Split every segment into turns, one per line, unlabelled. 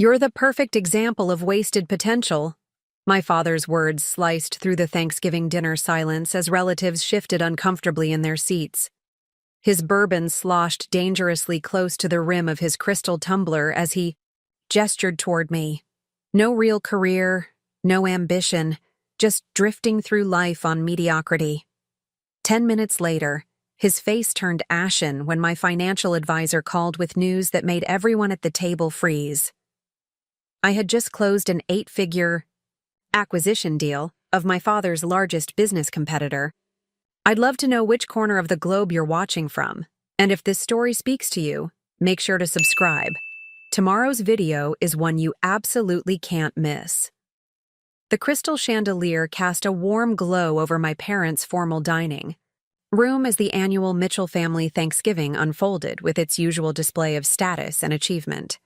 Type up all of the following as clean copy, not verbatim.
You're the perfect example of wasted potential. My father's words sliced through the Thanksgiving dinner silence as relatives shifted uncomfortably in their seats. His bourbon sloshed dangerously close to the rim of his crystal tumbler as he gestured toward me. No real career, no ambition, just drifting through life on mediocrity. 10 minutes later, his face turned ashen when my financial advisor called with news that made everyone at the table freeze. I had just closed an 8-figure acquisition deal of my father's largest business competitor. I'd love to know which corner of the globe you're watching from, and if this story speaks to you, make sure to subscribe. Tomorrow's video is one you absolutely can't miss. The crystal chandelier cast a warm glow over my parents' formal dining room as the annual Mitchell family Thanksgiving unfolded with its usual display of status and achievement.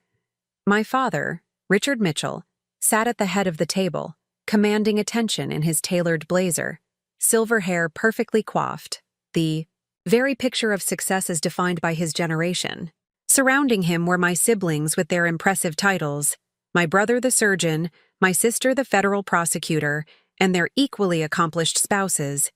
My father, Richard Mitchell, sat at the head of the table, commanding attention in his tailored blazer, silver hair perfectly coiffed, the very picture of success as defined by his generation. Surrounding him were my siblings with their impressive titles, my brother the surgeon, my sister the federal prosecutor, and their equally accomplished spouses.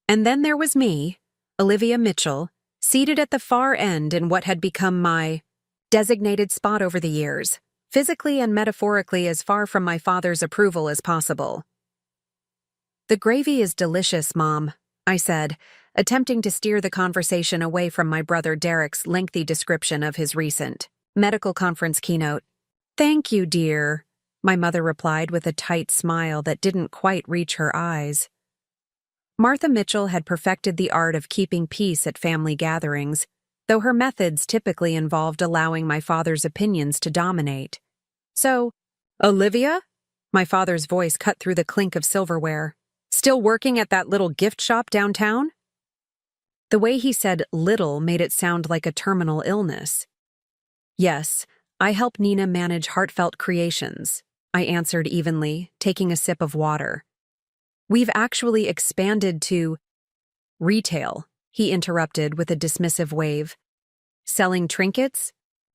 And then there was me, Olivia Mitchell, seated at the far end in what had become my designated spot over the years, physically and metaphorically as far from my father's approval as possible. "The gravy is delicious, Mom," I said, attempting to steer the conversation away from my brother Derek's lengthy description of his recent medical conference keynote. "Thank you, dear," my mother replied with a tight smile that didn't quite reach her eyes. Martha Mitchell had perfected the art of keeping peace at family gatherings, though her methods typically involved allowing my father's opinions to dominate. "So, Olivia?" My father's voice cut through the clink of silverware. "Still working at that little gift shop downtown?" The way he said little made it sound like a terminal illness. "Yes, I help Nina manage Heartfelt Creations," I answered evenly, taking a sip of water. "We've actually expanded to retail," he interrupted with a dismissive wave. "Selling trinkets?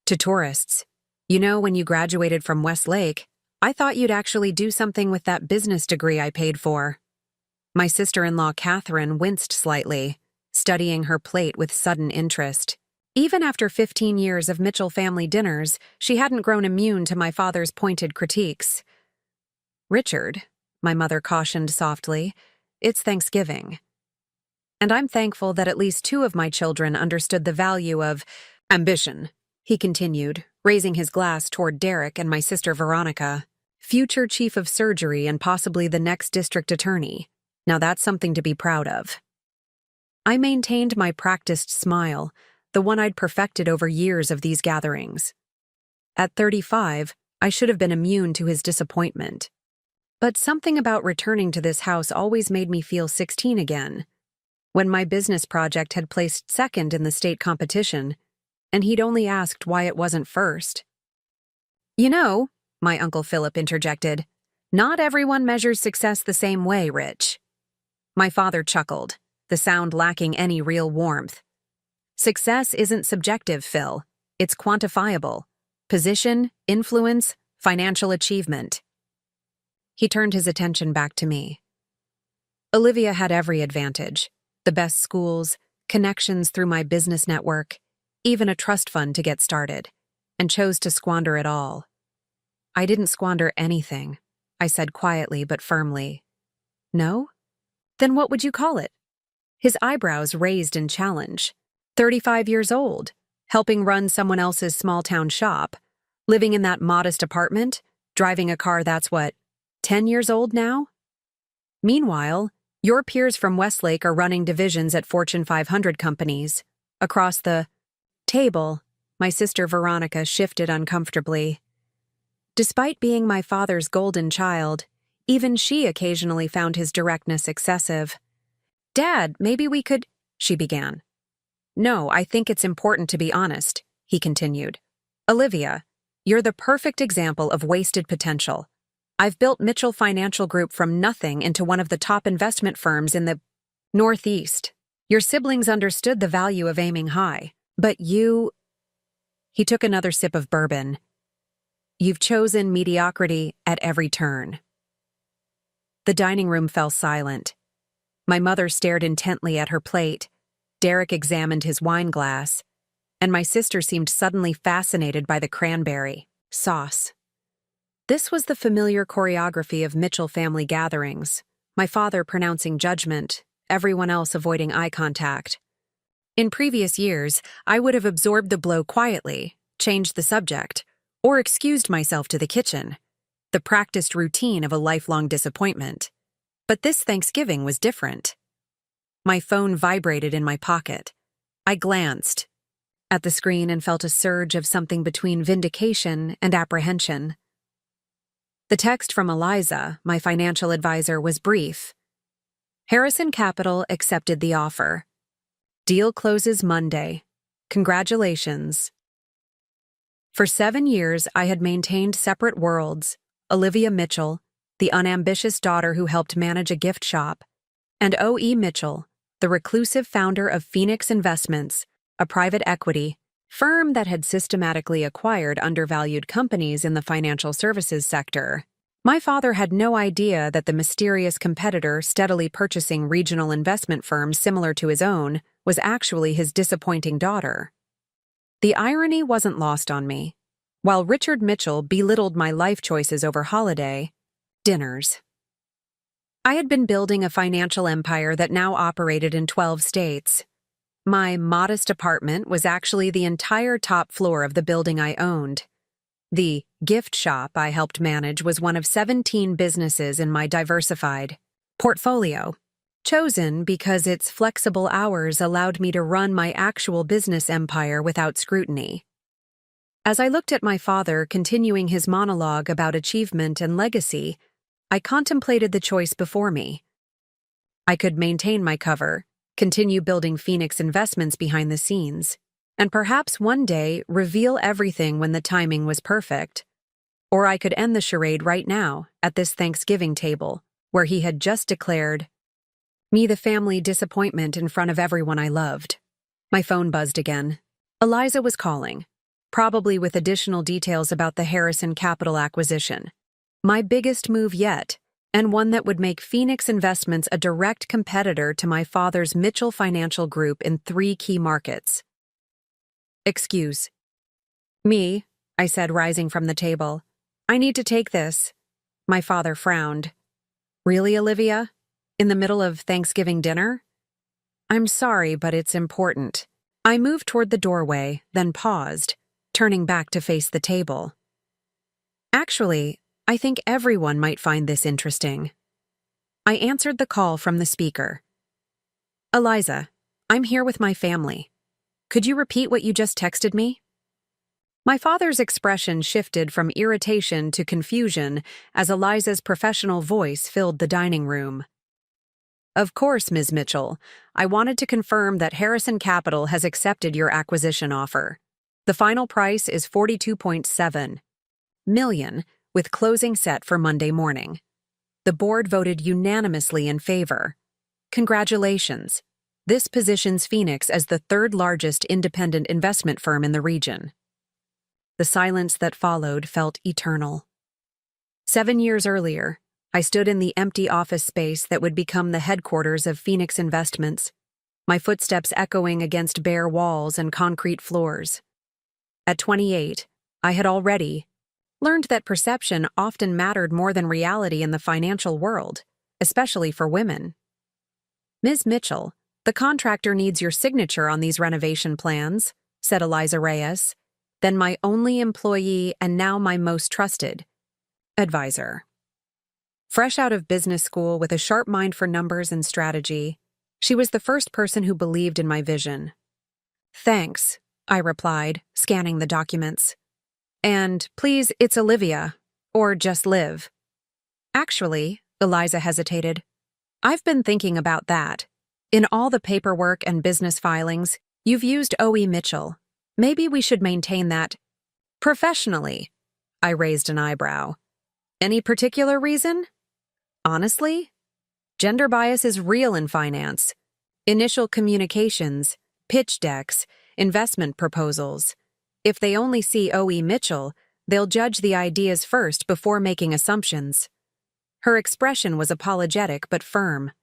To tourists. You know, when you graduated from Westlake, I thought you'd actually do something with that business degree I paid for." My sister-in-law Catherine winced slightly, studying her plate with sudden interest. Even after 15 years of Mitchell family dinners, she hadn't grown immune to my father's pointed critiques. "Richard," my mother cautioned softly, "it's Thanksgiving. And I'm thankful that at least 2 of my children understood the value of ambition," he continued, raising his glass toward Derek and my sister Veronica, future chief of surgery and possibly the next district attorney. Now that's something to be proud of. I maintained my practiced smile, the one I'd perfected over years of these gatherings. At 35, I should have been immune to his disappointment. But something about returning to this house always made me feel 16 again. When my business project had placed second in the state competition, and he'd only asked why it wasn't first. "You know," my Uncle Philip interjected, "not everyone measures success the same way, Rich." My father chuckled, the sound lacking any real warmth. "Success isn't subjective, Phil. It's quantifiable. Position, influence, financial achievement." He turned his attention back to me. Olivia had every advantage: the best schools, connections through my business network, even a trust fund to get started, and chose to squander it all. "I didn't squander anything," I said quietly but firmly. "No? Then what would you call it?" His eyebrows raised in challenge. 35 years old, helping run someone else's small-town shop, living in that modest apartment, driving a car that's 10 years old now? Meanwhile, your peers from Westlake are running divisions at Fortune 500 companies. Across the table, my sister Veronica shifted uncomfortably. Despite being my father's golden child, even she occasionally found his directness excessive. "Dad, maybe we could," she began. "No, I think it's important to be honest," he continued. "Olivia, you're the perfect example of wasted potential. I've built Mitchell Financial Group from nothing into one of the top investment firms in the Northeast. Your siblings understood the value of aiming high, but you—" He took another sip of bourbon. You've chosen mediocrity at every turn." The dining room fell silent. My mother stared intently at her plate, Derek examined his wine glass, and my sister seemed suddenly fascinated by the cranberry sauce. This was the familiar choreography of Mitchell family gatherings, my father pronouncing judgment, everyone else avoiding eye contact. In previous years, I would have absorbed the blow quietly, changed the subject, or excused myself to the kitchen, the practiced routine of a lifelong disappointment. But this Thanksgiving was different. My phone vibrated in my pocket. I glanced at the screen and felt a surge of something between vindication and apprehension. The text from Eliza, my financial advisor, was brief. "Harrison Capital accepted the offer. Deal closes Monday. Congratulations." For 7 years, I had maintained separate worlds: Olivia Mitchell, the unambitious daughter who helped manage a gift shop, and O.E. Mitchell, the reclusive founder of Phoenix Investments, a private equity firm that had systematically acquired undervalued companies in the financial services sector. My father had no idea that the mysterious competitor steadily purchasing regional investment firms similar to his own was actually his disappointing daughter. The irony wasn't lost on me. While Richard Mitchell belittled my life choices over holiday dinners, I had been building a financial empire that now operated in 12 states. My modest apartment was actually the entire top floor of the building I owned. The gift shop I helped manage was one of 17 businesses in my diversified portfolio, chosen because its flexible hours allowed me to run my actual business empire without scrutiny. As I looked at my father continuing his monologue about achievement and legacy, I contemplated the choice before me. I could maintain my cover, continue building Phoenix Investments behind the scenes, and perhaps one day reveal everything when the timing was perfect. Or I could end the charade right now, at this Thanksgiving table, where he had just declared me the family disappointment in front of everyone I loved. My phone buzzed again. Eliza was calling, probably with additional details about the Harrison Capital acquisition. My biggest move yet, and one that would make Phoenix Investments a direct competitor to my father's Mitchell Financial Group in 3 key markets. "Excuse me," I said, rising from the table. "I need to take this." My father frowned. "Really, Olivia? In the middle of Thanksgiving dinner?" "I'm sorry, but it's important." I moved toward the doorway, then paused, turning back to face the table. "Actually, I think everyone might find this interesting." I answered the call from the speaker. "Eliza, I'm here with my family. Could you repeat what you just texted me?" My father's expression shifted from irritation to confusion as Eliza's professional voice filled the dining room. "Of course, Ms. Mitchell. I wanted to confirm that Harrison Capital has accepted your acquisition offer. The final price is $42.7 million, with closing set for Monday morning. The board voted unanimously in favor. Congratulations. This positions Phoenix as the 3rd largest independent investment firm in the region." The silence that followed felt eternal. 7 years earlier, I stood in the empty office space that would become the headquarters of Phoenix Investments, my footsteps echoing against bare walls and concrete floors. At 28, I had already learned that perception often mattered more than reality in the financial world, especially for women. "Ms. Mitchell, the contractor needs your signature on these renovation plans," said Eliza Reyes, then my only employee and now my most trusted advisor. Fresh out of business school with a sharp mind for numbers and strategy, she was the first person who believed in my vision. "Thanks," I replied, scanning the documents. "And please, it's Olivia, or just Liv." "Actually," Eliza hesitated, "I've been thinking about that. In all the paperwork and business filings, you've used O.E. Mitchell. Maybe we should maintain that professionally." I raised an eyebrow. "Any particular reason?" "Honestly, gender bias is real in finance. Initial communications, pitch decks, investment proposals. If they only see O.E. Mitchell, They'll judge the ideas first before making assumptions. Her expression was apologetic but firm.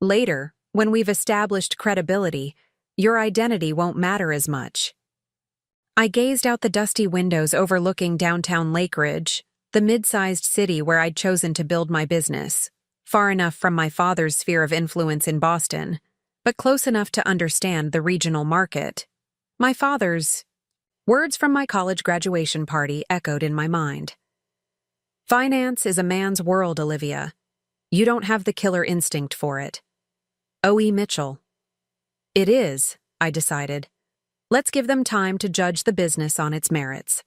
Later, when we've established credibility, your identity won't matter as much. I gazed out the dusty windows overlooking downtown Lake Ridge, the mid-sized city where I'd chosen to build my business, far enough from my father's sphere of influence in Boston, but close enough to understand the regional market. My father's words from my college graduation party echoed in my mind. Finance is a man's world, Olivia. You don't have the killer instinct for it. O.E. Mitchell. It is, I decided. Let's give them time to judge the business on its merits.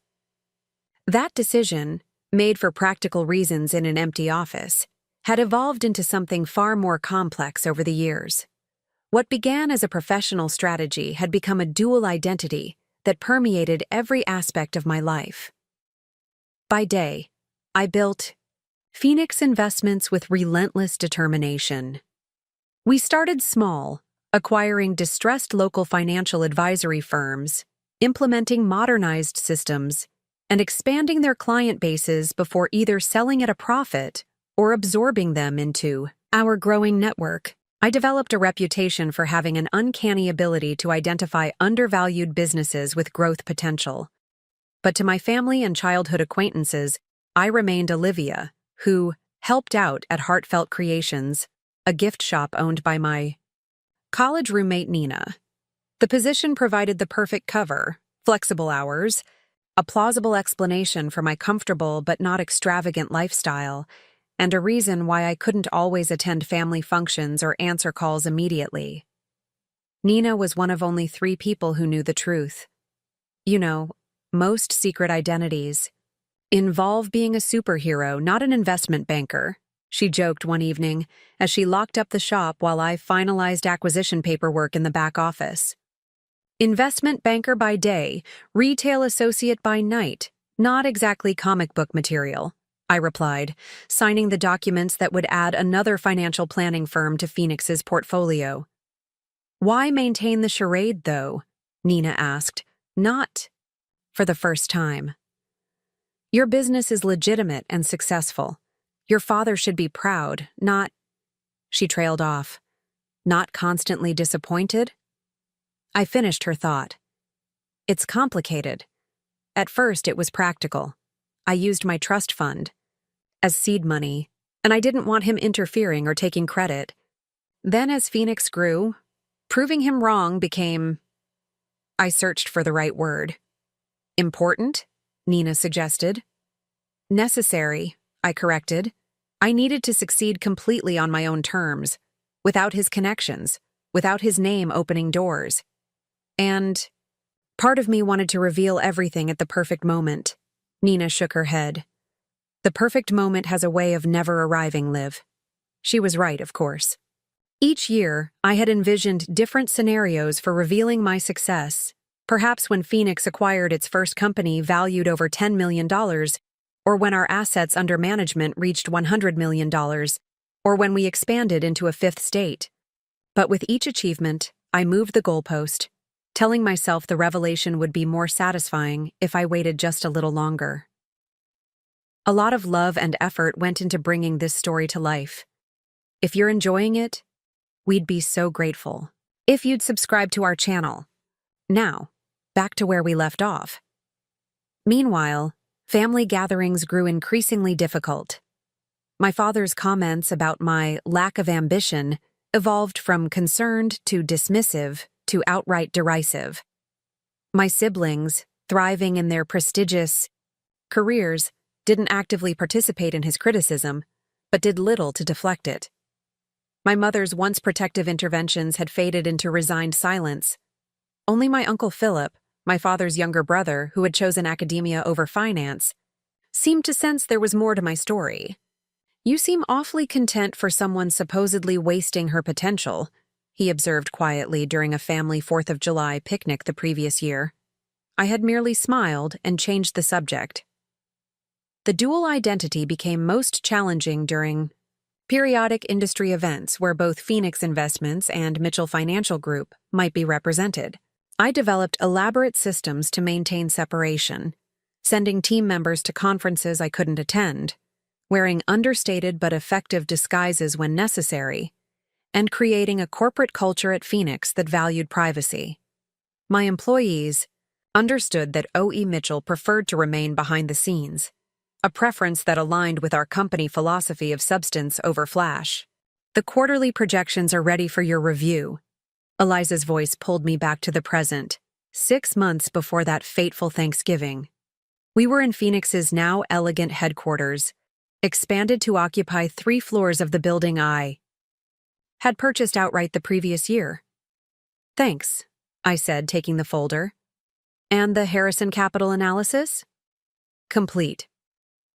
That decision, made for practical reasons in an empty office, had evolved into something far more complex over the years. What began as a professional strategy had become a dual identity that permeated every aspect of my life. By day, I built Phoenix Investments with relentless determination. We started small, acquiring distressed local financial advisory firms, implementing modernized systems, and expanding their client bases before either selling at a profit or absorbing them into our growing network. I developed a reputation for having an uncanny ability to identify undervalued businesses with growth potential. But to my family and childhood acquaintances, I remained Olivia, who helped out at Heartfelt Creations, a gift shop owned by my college roommate Nina. The position provided the perfect cover, flexible hours, a plausible explanation for my comfortable but not extravagant lifestyle, and a reason why I couldn't always attend family functions or answer calls immediately. Nina was one of only 3 people who knew the truth. You know, most secret identities involve being a superhero, not an investment banker, she joked one evening as she locked up the shop while I finalized acquisition paperwork in the back office. Investment banker by day, retail associate by night, not exactly comic book material, I replied, signing the documents that would add another financial planning firm to Phoenix's portfolio. Why maintain the charade, though? Nina asked, not for the first time. Your business is legitimate and successful. Your father should be proud, not... She trailed off. Not constantly disappointed? I finished her thought. It's complicated. At first, it was practical. I used my trust fund as seed money, and I didn't want him interfering or taking credit. Then as Phoenix grew, proving him wrong became... I searched for the right word. Important? Nina suggested. Necessary, I corrected. I needed to succeed completely on my own terms, without his connections, without his name opening doors. And part of me wanted to reveal everything at the perfect moment. Nina shook her head. The perfect moment has a way of never arriving, Liv. She was right, of course. Each year, I had envisioned different scenarios for revealing my success, perhaps when Phoenix acquired its first company valued over $10 million, or when our assets under management reached $100 million, or when we expanded into a 5th state. But with each achievement, I moved the goalpost, telling myself the revelation would be more satisfying if I waited just a little longer. A lot of love and effort went into bringing this story to life. If you're enjoying it, we'd be so grateful if you'd subscribe to our channel. Now, back to where we left off. Meanwhile, family gatherings grew increasingly difficult. My father's comments about my lack of ambition evolved from concerned to dismissive to outright derisive. My siblings, thriving in their prestigious careers, didn't actively participate in his criticism, but did little to deflect it. My mother's once protective interventions had faded into resigned silence. Only my Uncle Philip, my father's younger brother who had chosen academia over finance, seemed to sense there was more to my story. You seem awfully content for someone supposedly wasting her potential, he observed quietly during a family 4th of July picnic the previous year. I had merely smiled and changed the subject. The dual identity became most challenging during periodic industry events where both Phoenix Investments and Mitchell Financial Group might be represented. I developed elaborate systems to maintain separation. sending team members to conferences I couldn't attend, wearing understated but effective disguises when necessary, and creating a corporate culture at Phoenix that valued privacy. My employees understood that O.E. Mitchell preferred to remain behind the scenes, a preference that aligned with our company philosophy of substance over flash. The quarterly projections are ready for your review. Eliza's voice pulled me back to the present, 6 months before that fateful Thanksgiving. We were in Phoenix's now elegant headquarters, expanded to occupy 3 floors of the building I had purchased outright the previous year. Thanks, I said, taking the folder. And the Harrison Capital analysis? Complete.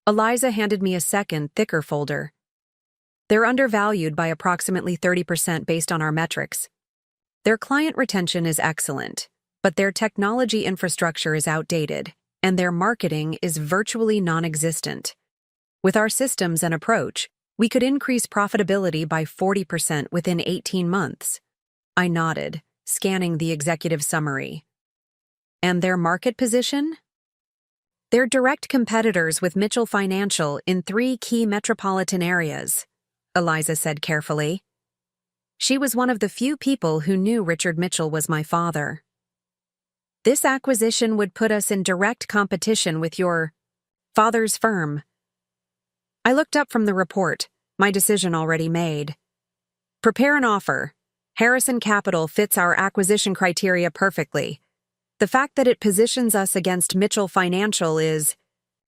Eliza handed me a second, thicker folder. They're undervalued by approximately 30% based on our metrics. Their client retention is excellent, but their technology infrastructure is outdated, and their marketing is virtually non-existent. With our systems and approach, we could increase profitability by 40% within 18 months. I nodded, scanning the executive summary. And their market position? They're direct competitors with Mitchell Financial in 3 key metropolitan areas, Eliza said carefully. She was one of the few people who knew Richard Mitchell was my father. This acquisition would put us in direct competition with your father's firm. I looked up from the report, my decision already made. Prepare an offer. Harrison Capital fits our acquisition criteria perfectly. The fact that it positions us against Mitchell Financial is—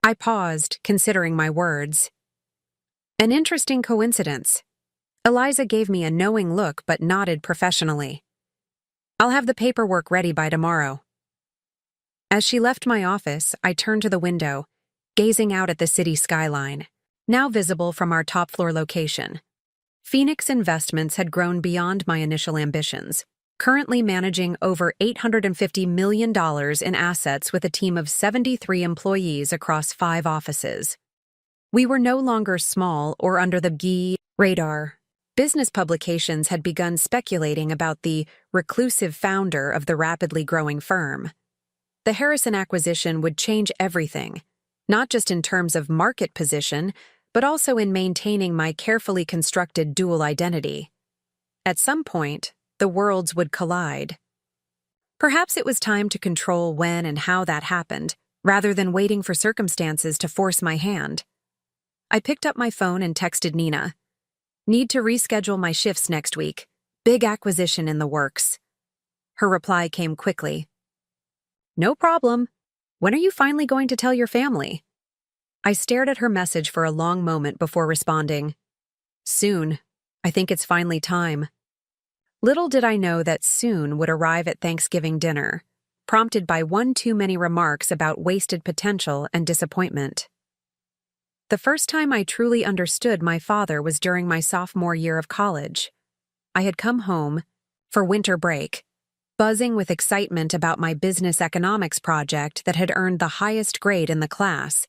I paused, considering my words. An interesting coincidence. Eliza gave me a knowing look but nodded professionally. I'll have the paperwork ready by tomorrow. As she left my office, I turned to the window, gazing out at the city skyline, now visible from our top-floor location. Phoenix Investments had grown beyond my initial ambitions, currently managing over $850 million in assets with a team of 73 employees across 5 offices. We were no longer small or under the GE radar. Business publications had begun speculating about the reclusive founder of the rapidly growing firm. The Harrison acquisition would change everything, not just in terms of market position, but also in maintaining my carefully constructed dual identity. At some point, the worlds would collide. Perhaps it was time to control when and how that happened, rather than waiting for circumstances to force my hand. I picked up my phone and texted Nina. Need to reschedule my shifts next week. Big acquisition in the works. Her reply came quickly. No problem. When are you finally going to tell your family? I stared at her message for a long moment before responding. Soon. I think it's finally time. Little did I know that soon would arrive at Thanksgiving dinner, prompted by one too many remarks about wasted potential and disappointment. The first time I truly understood my father was during my sophomore year of college. I had come home for winter break, buzzing with excitement about my business economics project that had earned the highest grade in the class.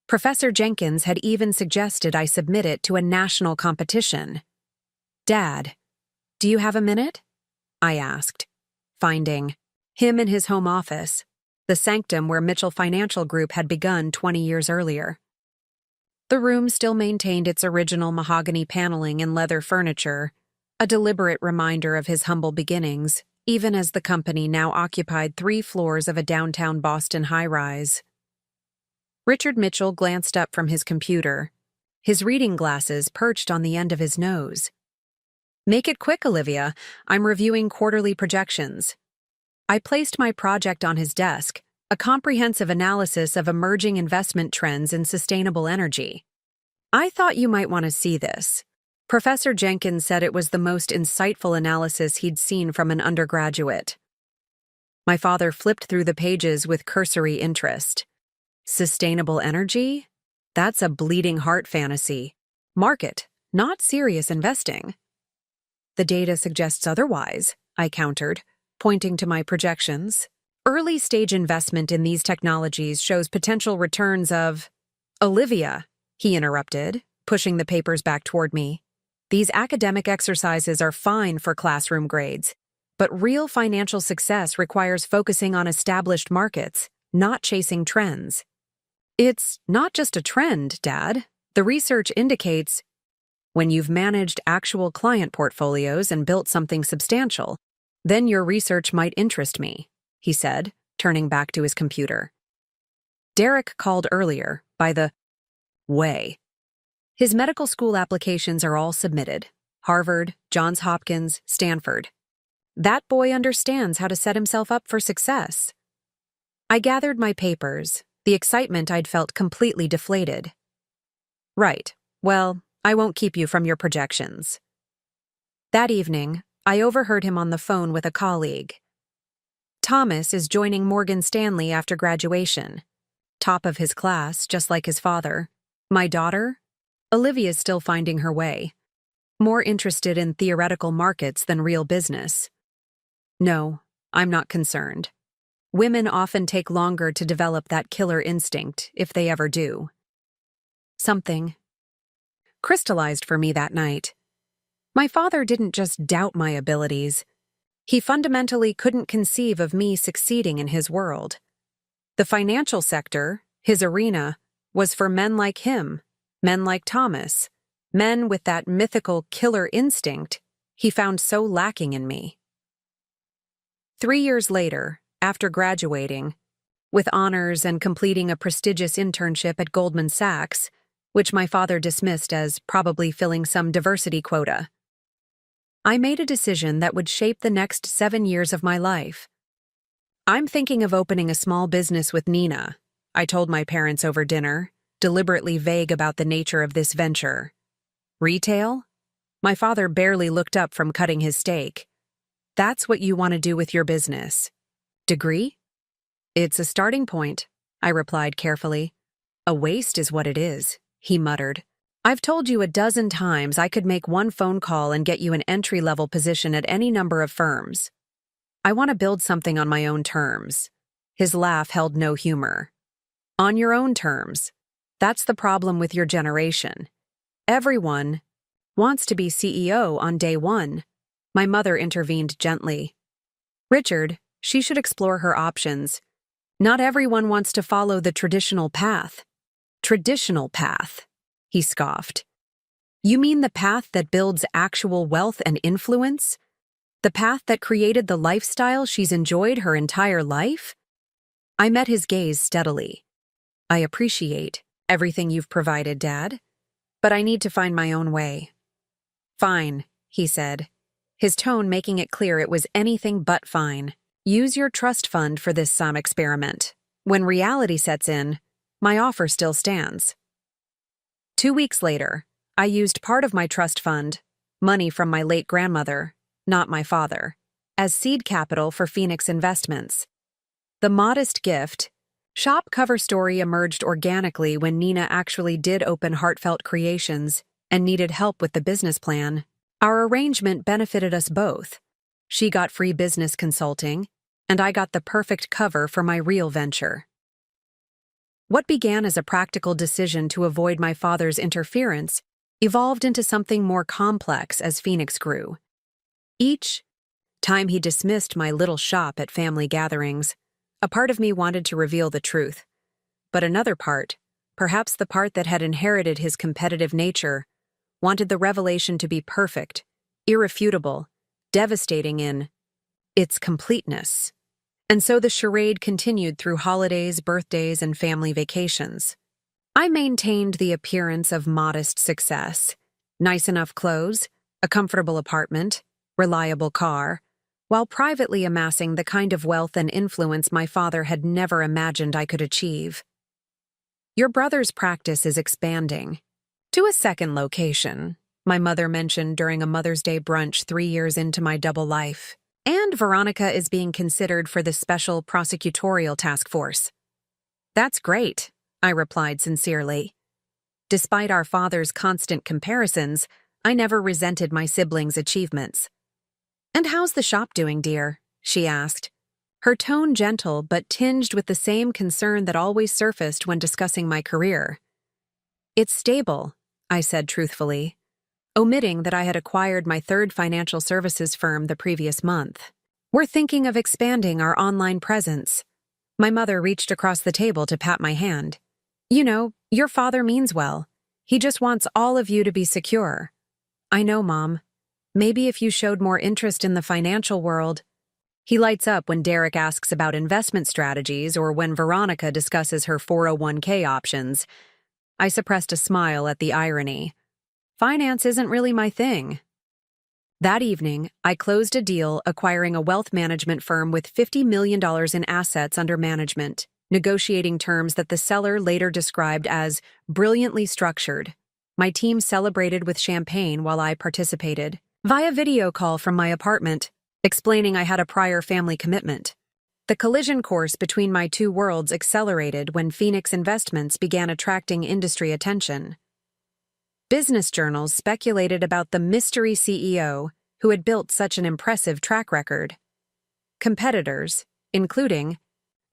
Professor Jenkins had even suggested I submit it to a national competition. Dad, do you have a minute? I asked, finding him in his home office, the sanctum where Mitchell Financial Group had begun 20 years earlier. The room still maintained its original mahogany paneling and leather furniture, a deliberate reminder of his humble beginnings, even as the company now occupied 3 floors of a downtown Boston high-rise. Richard Mitchell glanced up from his computer, his reading glasses perched on the end of his nose. Make it quick, Olivia. I'm reviewing quarterly projections. I placed my project on his desk, a comprehensive analysis of emerging investment trends in sustainable energy. I thought you might want to see this. Professor Jenkins said it was the most insightful analysis he'd seen from an undergraduate. My father flipped through the pages with cursory interest. Sustainable energy? That's a bleeding heart fantasy. Market, not serious investing. The data suggests otherwise, I countered, pointing to my projections. Early-stage investment in these technologies shows potential returns of— Olivia, he interrupted, pushing the papers back toward me. These academic exercises are fine for classroom grades, but real financial success requires focusing on established markets, not chasing trends. It's not just a trend, Dad. The research indicates when you've managed actual client portfolios and built something substantial, then your research might interest me, he said, turning back to his computer. Derek called earlier, by the way. His medical school applications are all submitted. Harvard, Johns Hopkins, Stanford. That boy understands how to set himself up for success. I gathered my papers. The excitement I'd felt completely deflated. Right. Well, I won't keep you from your projections. That evening, I overheard him on the phone with a colleague. Thomas is joining Morgan Stanley after graduation. Top of his class, just like his father. My daughter? Olivia's still finding her way. More interested in theoretical markets than real business. No, I'm not concerned. Women often take longer to develop that killer instinct, if they ever do. Something crystallized for me that night. My father didn't just doubt my abilities. He fundamentally couldn't conceive of me succeeding in his world. The financial sector, his arena, was for men like him, men like Thomas, men with that mythical killer instinct he found so lacking in me. 3 years later, after graduating, with honors and completing a prestigious internship at Goldman Sachs, which my father dismissed as probably filling some diversity quota, I made a decision that would shape the next 7 years of my life. I'm thinking of opening a small business with Nina, I told my parents over dinner, deliberately vague about the nature of this venture. Retail? My father barely looked up from cutting his steak. That's what you want to do with your business. Degree? It's a starting point, I replied carefully. A waste is what it is, he muttered. I've told you a dozen times I could make one phone call and get you an entry-level position at any number of firms. I want to build something on my own terms. His laugh held no humor. On your own terms. That's the problem with your generation. Everyone wants to be CEO on day one. My mother intervened gently. Richard, she should explore her options. Not everyone wants to follow the traditional path. Traditional path, he scoffed. You mean the path that builds actual wealth and influence? The path that created the lifestyle she's enjoyed her entire life? I met his gaze steadily. I appreciate everything you've provided, Dad, but I need to find my own way. Fine, he said, his tone making it clear it was anything but fine. Use your trust fund for this experiment. When reality sets in, my offer still stands. 2 weeks later, I used part of my trust fund, money from my late grandmother, not my father, as seed capital for Phoenix Investments. The modest gift, shop cover story emerged organically when Nina actually did open Heartfelt Creations and needed help with the business plan. Our arrangement benefited us both. She got free business consulting, and I got the perfect cover for my real venture. What began as a practical decision to avoid my father's interference evolved into something more complex as Phoenix grew. Each time he dismissed my little shop at family gatherings, a part of me wanted to reveal the truth. But another part, perhaps the part that had inherited his competitive nature, wanted the revelation to be perfect, irrefutable, devastating in its completeness. And so the charade continued through holidays, birthdays, and family vacations. I maintained the appearance of modest success, nice enough clothes, a comfortable apartment, reliable car, while privately amassing the kind of wealth and influence my father had never imagined I could achieve. Your brother's practice is expanding. To a second location, my mother mentioned during a Mother's Day brunch 3 years into my double life. And Veronica is being considered for the Special Prosecutorial Task Force. That's great, I replied sincerely. Despite our father's constant comparisons, I never resented my siblings' achievements. And how's the shop doing, dear? She asked, her tone gentle but tinged with the same concern that always surfaced when discussing my career. It's stable, I said truthfully, omitting that I had acquired my third financial services firm the previous month. We're thinking of expanding our online presence. My mother reached across the table to pat my hand. Your father means well. He just wants all of you to be secure. I know, Mom. Maybe if you showed more interest in the financial world. He lights up when Derek asks about investment strategies or when Veronica discusses her 401k options. I suppressed a smile at the irony. Finance isn't really my thing. That evening, I closed a deal acquiring a wealth management firm with $50 million in assets under management, negotiating terms that the seller later described as brilliantly structured. My team celebrated with champagne while I participated, via video call from my apartment, explaining I had a prior family commitment. The collision course between my two worlds accelerated when Phoenix Investments began attracting industry attention. Business journals speculated about the mystery CEO who had built such an impressive track record. Competitors, including,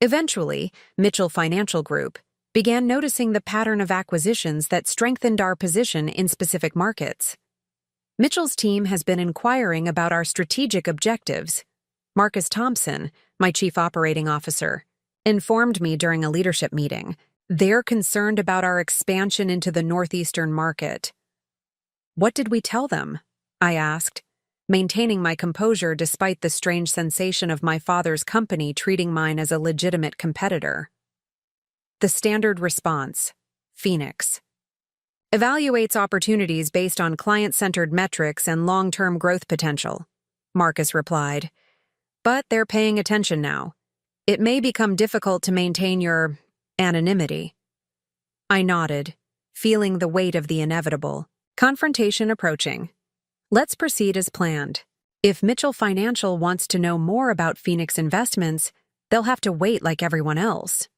eventually, Mitchell Financial Group, began noticing the pattern of acquisitions that strengthened our position in specific markets. Mitchell's team has been inquiring about our strategic objectives. Marcus Thompson, my chief operating officer, informed me during a leadership meeting. They're concerned about our expansion into the northeastern market. What did we tell them? I asked, maintaining my composure despite the strange sensation of my father's company treating mine as a legitimate competitor. The standard response, Phoenix, evaluates opportunities based on client-centered metrics and long-term growth potential, Marcus replied. But they're paying attention now. It may become difficult to maintain your anonymity. I nodded, feeling the weight of the inevitable. Confrontation approaching. Let's proceed as planned. If Mitchell Financial wants to know more about Phoenix Investments, they'll have to wait like everyone else.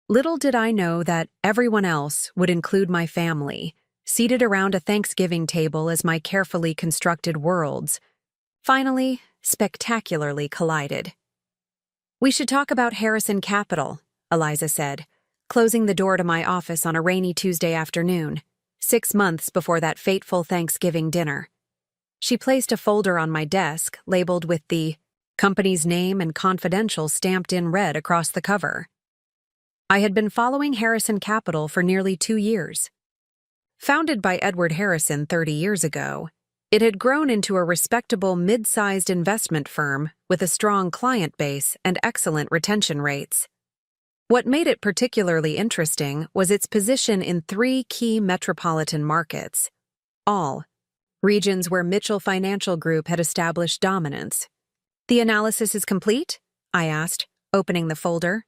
Little did I know that everyone else would include my family, seated around a Thanksgiving table as my carefully constructed worlds, finally, spectacularly collided. We should talk about Harrison Capital, Eliza said, closing the door to my office on a rainy Tuesday afternoon, 6 months before that fateful Thanksgiving dinner. She placed a folder on my desk labeled with the company's name and confidential stamped in red across the cover. I had been following Harrison Capital for nearly 2 years. Founded by Edward Harrison 30 years ago, it had grown into a respectable mid-sized investment firm with a strong client base and excellent retention rates. What made it particularly interesting was its position in 3 key metropolitan markets, all regions where Mitchell Financial Group had established dominance. The analysis is complete? I asked, opening the folder.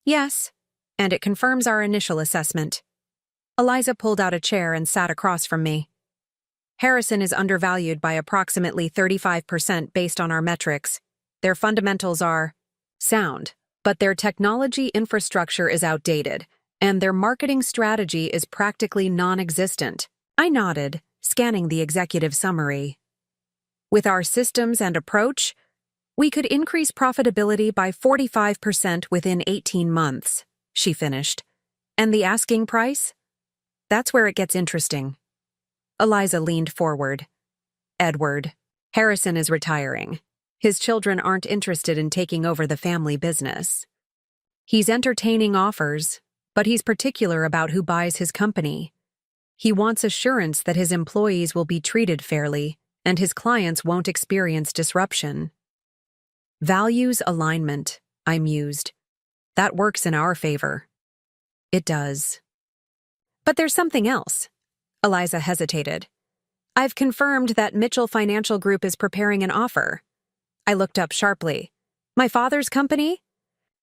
Yes, and it confirms our initial assessment. Eliza pulled out a chair and sat across from me. Harrison is undervalued by approximately 35% based on our metrics. Their fundamentals are sound, but their technology infrastructure is outdated, and their marketing strategy is practically non-existent. I nodded, scanning the executive summary. With our systems and approach, we could increase profitability by 45% within 18 months, she finished. And the asking price? That's where it gets interesting. Eliza leaned forward. Edward. Harrison is retiring. His children aren't interested in taking over the family business. He's entertaining offers, but he's particular about who buys his company. He wants assurance that his employees will be treated fairly and his clients won't experience disruption. Values alignment, I mused. That works in our favor. It does. But there's something else. Eliza hesitated. I've confirmed that Mitchell Financial Group is preparing an offer. I looked up sharply. My father's company?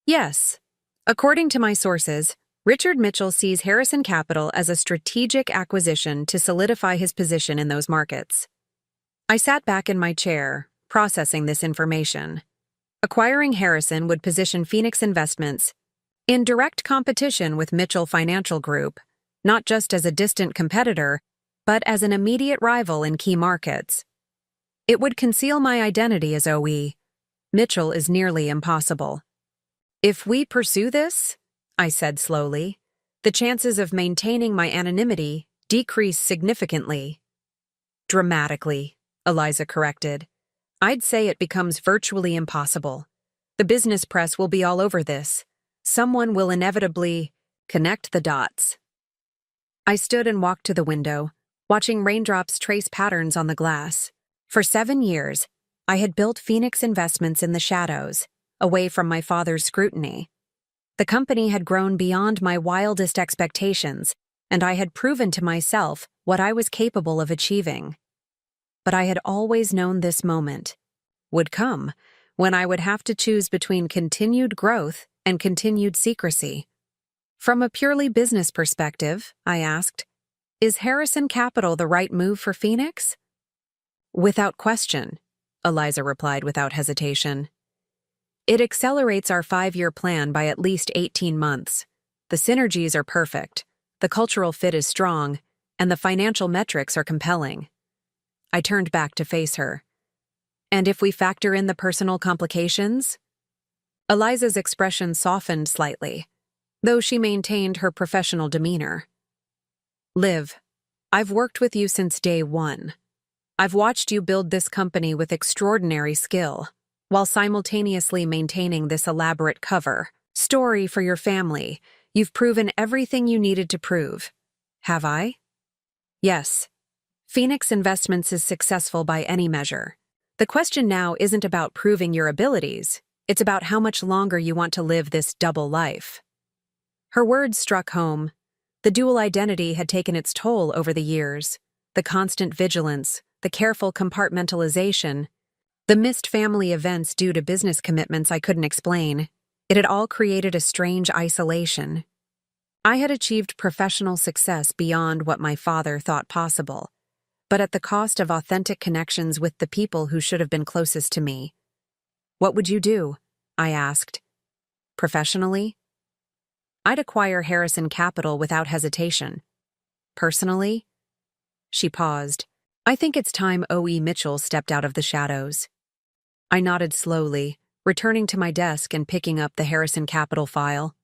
Yes. According to my sources, Richard Mitchell sees Harrison Capital as a strategic acquisition to solidify his position in those markets. I sat back in my chair, processing this information. Acquiring Harrison would position Phoenix Investments in direct competition with Mitchell Financial Group, not just as a distant competitor, but as an immediate rival in key markets. It would conceal my identity as OE. Mitchell is nearly impossible. If we pursue this, I said slowly, the chances of maintaining my anonymity decrease significantly. Dramatically, Eliza corrected. I'd say it becomes virtually impossible. The business press will be all over this. Someone will inevitably Connect the dots. I stood and walked to the window, watching raindrops trace patterns on the glass. For 7 years, I had built Phoenix Investments in the shadows, away from my father's scrutiny. The company had grown beyond my wildest expectations, and I had proven to myself what I was capable of achieving. But I had always known this moment would come when I would have to choose between continued growth and continued secrecy. From a purely business perspective, I asked, is Harrison Capital the right move for Phoenix? Without question, Eliza replied without hesitation. It accelerates our 5-year plan by at least 18 months. The synergies are perfect, the cultural fit is strong, and the financial metrics are compelling. I turned back to face her. And if we factor in the personal complications? Eliza's expression softened slightly, though she maintained her professional demeanor. Liv, I've worked with you since day one. I've watched you build this company with extraordinary skill, while simultaneously maintaining this elaborate cover story for your family. You've proven everything you needed to prove. Have I? Yes. Phoenix Investments is successful by any measure. The question now isn't about proving your abilities, it's about how much longer you want to live this double life. Her words struck home. The dual identity had taken its toll over the years. The constant vigilance, the careful compartmentalization, the missed family events due to business commitments I couldn't explain. It had all created a strange isolation. I had achieved professional success beyond what my father thought possible, but at the cost of authentic connections with the people who should have been closest to me. What would you do? I asked. Professionally? I'd acquire Harrison Capital without hesitation. Personally? She paused. I think it's time O.E. Mitchell stepped out of the shadows. I nodded slowly, returning to my desk and picking up the Harrison Capital file.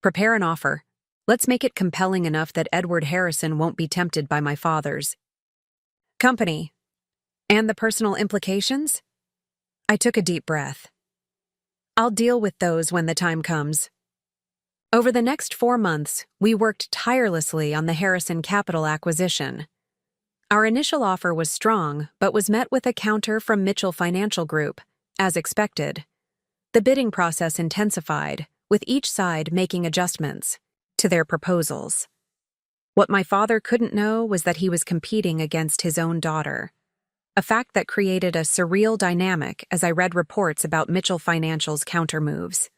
Prepare an offer. Let's make it compelling enough that Edward Harrison won't be tempted by my father's company. And the personal implications? I took a deep breath. I'll deal with those when the time comes. Over the next 4 months, we worked tirelessly on the Harrison Capital acquisition. Our initial offer was strong, but was met with a counter from Mitchell Financial Group, as expected. The bidding process intensified, with each side making adjustments to their proposals. What my father couldn't know was that he was competing against his own daughter, a fact that created a surreal dynamic as I read reports about Mitchell Financial's countermoves.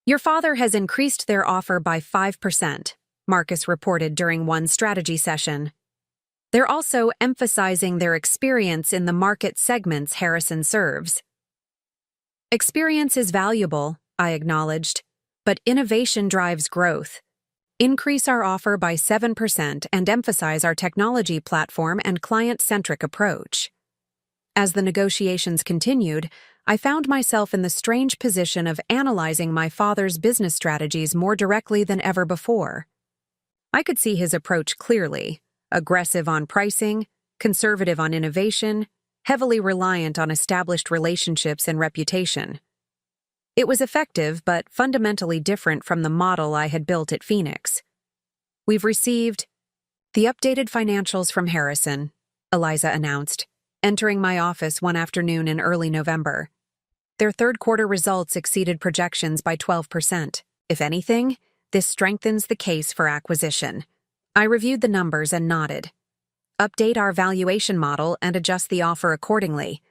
Your father has increased their offer by 5%, Marcus reported during one strategy session. They're also emphasizing their experience in the market segments Harrison serves. Experience is valuable, I acknowledged, but innovation drives growth. Increase our offer by 7% and emphasize our technology platform and client-centric approach. As the negotiations continued, I found myself in the strange position of analyzing my father's business strategies more directly than ever before. I could see his approach clearly, aggressive on pricing, conservative on innovation, heavily reliant on established relationships and reputation. It was effective but fundamentally different from the model I had built at Phoenix. We've received the updated financials from Harrison, Eliza announced, entering my office one afternoon in early November. Their third-quarter results exceeded projections by 12%. If anything, this strengthens the case for acquisition. I reviewed the numbers and nodded. Update our valuation model and adjust the offer accordingly.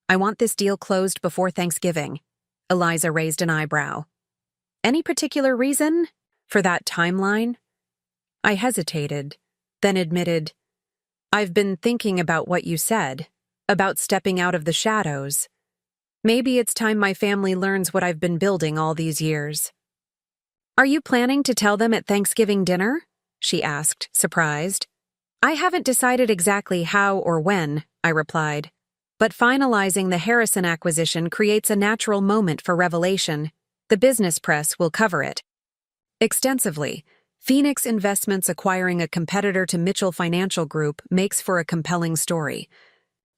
I want this deal closed before Thanksgiving. Eliza raised an eyebrow. Any particular reason for that timeline? I hesitated, then admitted, I've been thinking about what you said, about stepping out of the shadows. Maybe it's time my family learns what I've been building all these years. Are you planning to tell them at Thanksgiving dinner? She asked, surprised. I haven't decided exactly how or when, I replied. But finalizing the Harrison acquisition creates a natural moment for revelation. The business press will cover it extensively. Phoenix Investments acquiring a competitor to Mitchell Financial Group makes for a compelling story.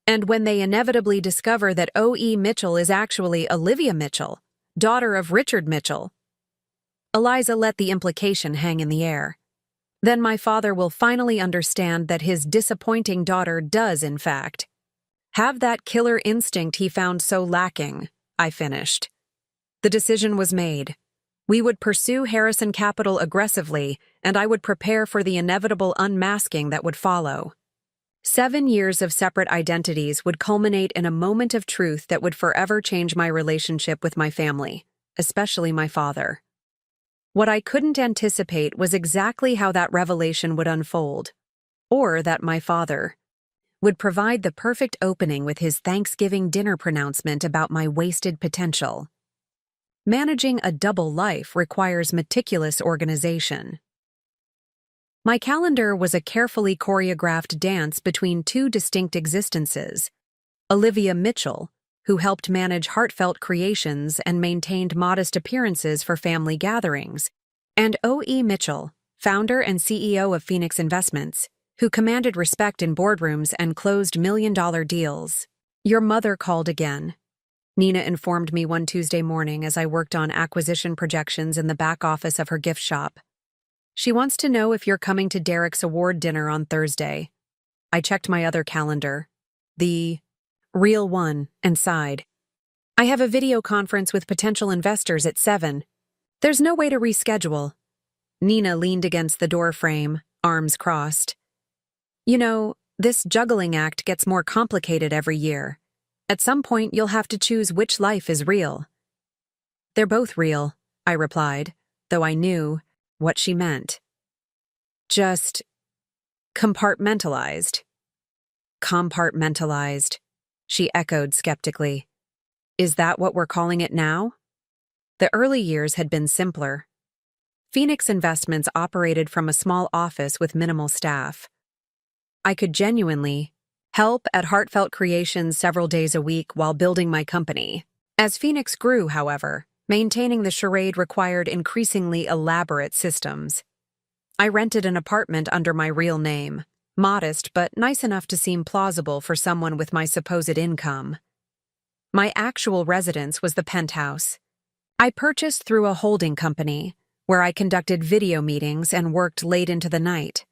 And when they inevitably discover that O.E. Mitchell is actually Olivia Mitchell, daughter of Richard Mitchell. Eliza let the implication hang in the air. Then my father will finally understand that his disappointing daughter does, in fact, have that killer instinct he found so lacking, I finished. The decision was made. We would pursue Harrison Capital aggressively, and I would prepare for the inevitable unmasking that would follow. 7 years of separate identities would culminate in a moment of truth that would forever change my relationship with my family, especially my father. What I couldn't anticipate was exactly how that revelation would unfold, or that my father would provide the perfect opening with his Thanksgiving dinner pronouncement about my wasted potential. Managing a double life requires meticulous organization. My calendar was a carefully choreographed dance between two distinct existences: Olivia Mitchell, who helped manage heartfelt creations and maintained modest appearances for family gatherings, and O.E. Mitchell, founder and CEO of Phoenix Investments, who commanded respect in boardrooms and closed million-dollar deals. Your mother called again, Nina informed me one Tuesday morning as I worked on acquisition projections in the back office of her gift shop. She wants to know if you're coming to Derek's award dinner on Thursday. I checked my other calendar, the real one, and sighed. I have a video conference with potential investors at 7. There's no way to reschedule. Nina leaned against the door frame, arms crossed. You know, this juggling act gets more complicated every year. At some point, you'll have to choose which life is real. They're both real, I replied, though I knew what she meant. Just compartmentalized. Compartmentalized, she echoed skeptically. Is that what we're calling it now? The early years had been simpler. Phoenix Investments operated from a small office with minimal staff. I could genuinely help at heartfelt creations several days a week while building my company. As Phoenix grew, however, maintaining the charade required increasingly elaborate systems. I rented an apartment under my real name, modest but nice enough to seem plausible for someone with my supposed income. My actual residence was the penthouse. I purchased through a holding company, where I conducted video meetings and worked late into the night.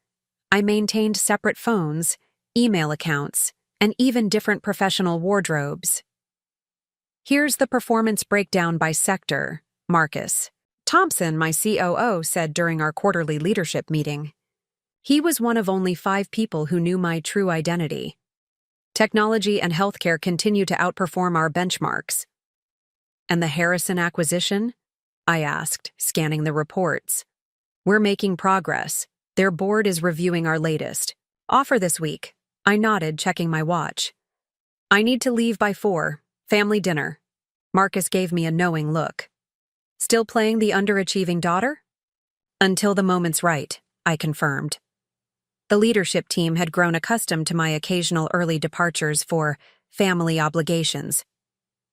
I maintained separate phones, email accounts, and even different professional wardrobes. Here's the performance breakdown by sector, Marcus Thompson, my COO, said during our quarterly leadership meeting. He was one of only 5 people who knew my true identity. Technology and healthcare continue to outperform our benchmarks. And the Harrison acquisition? I asked, scanning the reports. We're making progress. Their board is reviewing our latest offer this week. I nodded, checking my watch. I need to leave by 4. Family dinner. Marcus gave me a knowing look. Still playing the underachieving daughter? Until the moment's right, I confirmed. The leadership team had grown accustomed to my occasional early departures for family obligations.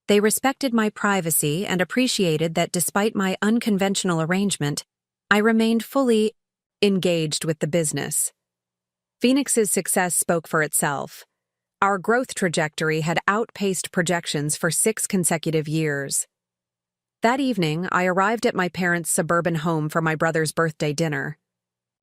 They respected my privacy and appreciated that despite my unconventional arrangement, I remained fully engaged with the business. Phoenix's success spoke for itself. Our growth trajectory had outpaced projections for 6 consecutive years. That evening, I arrived at my parents' suburban home for my brother's birthday dinner.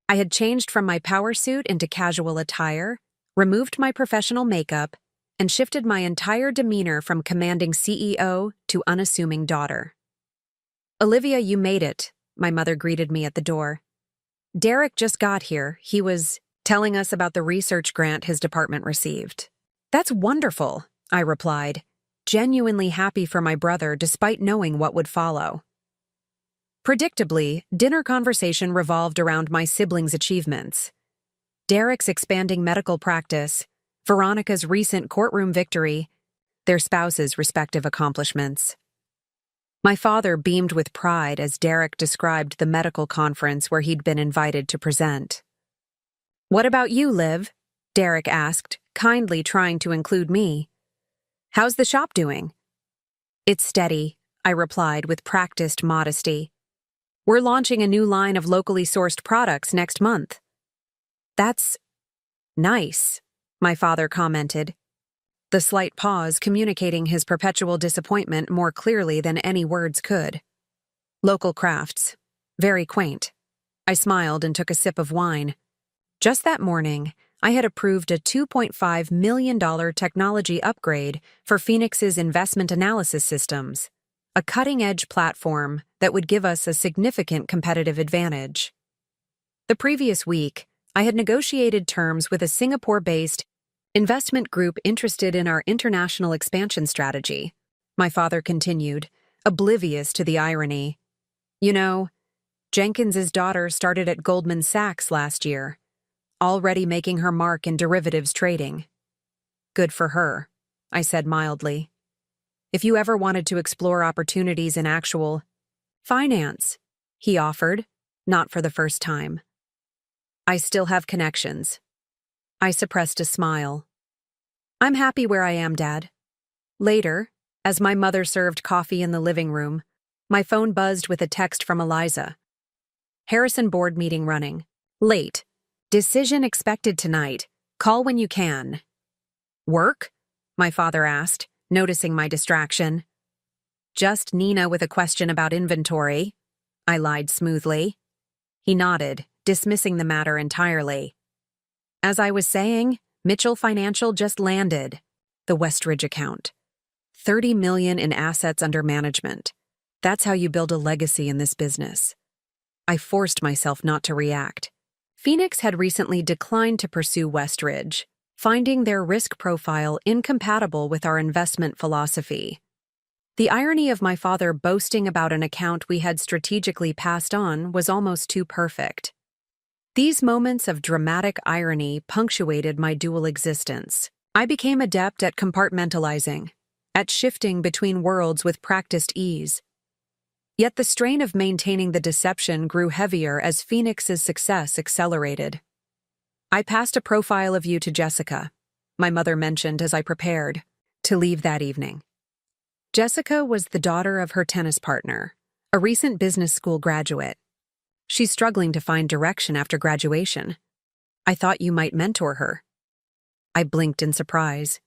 I had changed from my power suit into casual attire, removed my professional makeup, and shifted my entire demeanor from commanding CEO to unassuming daughter. Olivia, you made it, my mother greeted me at the door. Derek just got here. He was telling us about the research grant his department received. That's wonderful, I replied, genuinely happy for my brother despite knowing what would follow. Predictably, dinner conversation revolved around my siblings' achievements. Derek's expanding medical practice, Veronica's recent courtroom victory, their spouses' respective accomplishments. My father beamed with pride as Derek described the medical conference where he'd been invited to present. What about you, Liv? Derek asked, kindly trying to include me. How's the shop doing? It's steady, I replied with practiced modesty. We're launching a new line of locally sourced products next month. That's nice, my father commented, the slight pause communicating his perpetual disappointment more clearly than any words could. Local crafts. Very quaint. I smiled and took a sip of wine. Just that morning, I had approved a $2.5 million technology upgrade for Phoenix's investment analysis systems, a cutting-edge platform that would give us a significant competitive advantage. The previous week, I had negotiated terms with a Singapore-based investment group interested in our international expansion strategy. My father continued, oblivious to the irony. You know, Jenkins's daughter started at Goldman Sachs last year, already making her mark in derivatives trading. Good for her, I said mildly. If you ever wanted to explore opportunities in actual finance, he offered, not for the first time. I still have connections. I suppressed a smile. I'm happy where I am, Dad. Later, as my mother served coffee in the living room, my phone buzzed with a text from Eliza. Harrison board meeting running. Late. Decision expected tonight. Call when you can. Work? My father asked, noticing my distraction. Just Nina with a question about inventory. I lied smoothly. He nodded, dismissing the matter entirely. As I was saying, Mitchell Financial just landed. The Westridge account. $30 million in assets under management. That's how you build a legacy in this business. I forced myself not to react. Phoenix had recently declined to pursue Westridge, finding their risk profile incompatible with our investment philosophy. The irony of my father boasting about an account we had strategically passed on was almost too perfect. These moments of dramatic irony punctuated my dual existence. I became adept at compartmentalizing, at shifting between worlds with practiced ease. Yet the strain of maintaining the deception grew heavier as Phoenix's success accelerated. I passed a profile of you to Jessica, my mother mentioned as I prepared to leave that evening. Jessica was the daughter of her tennis partner, a recent business school graduate. She's struggling to find direction after graduation. I thought you might mentor her. I blinked in surprise.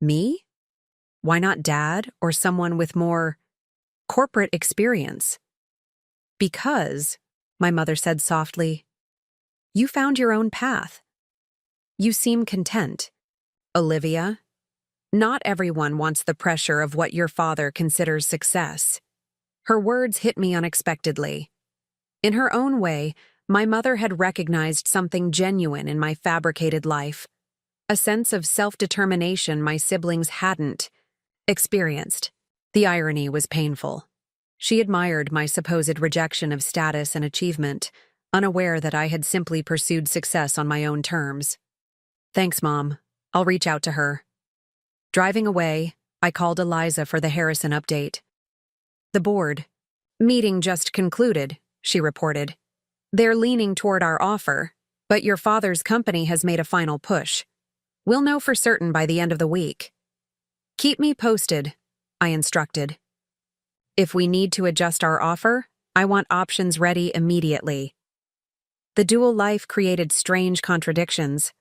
Me? Why not Dad or someone with more corporate experience? Because, my mother said softly, you found your own path. You seem content. Olivia, not everyone wants the pressure of what your father considers success. Her words hit me unexpectedly. In her own way, my mother had recognized something genuine in my fabricated life, a sense of self-determination my siblings hadn't experienced. The irony was painful. She admired my supposed rejection of status and achievement, unaware that I had simply pursued success on my own terms. Thanks, Mom. I'll reach out to her. Driving away, I called Eliza for the Harrison update. The board meeting just concluded, she reported. They're leaning toward our offer, but your father's company has made a final push. We'll know for certain by the end of the week. Keep me posted, I instructed. If we need to adjust our offer, I want options ready immediately. The dual life created strange contradictions.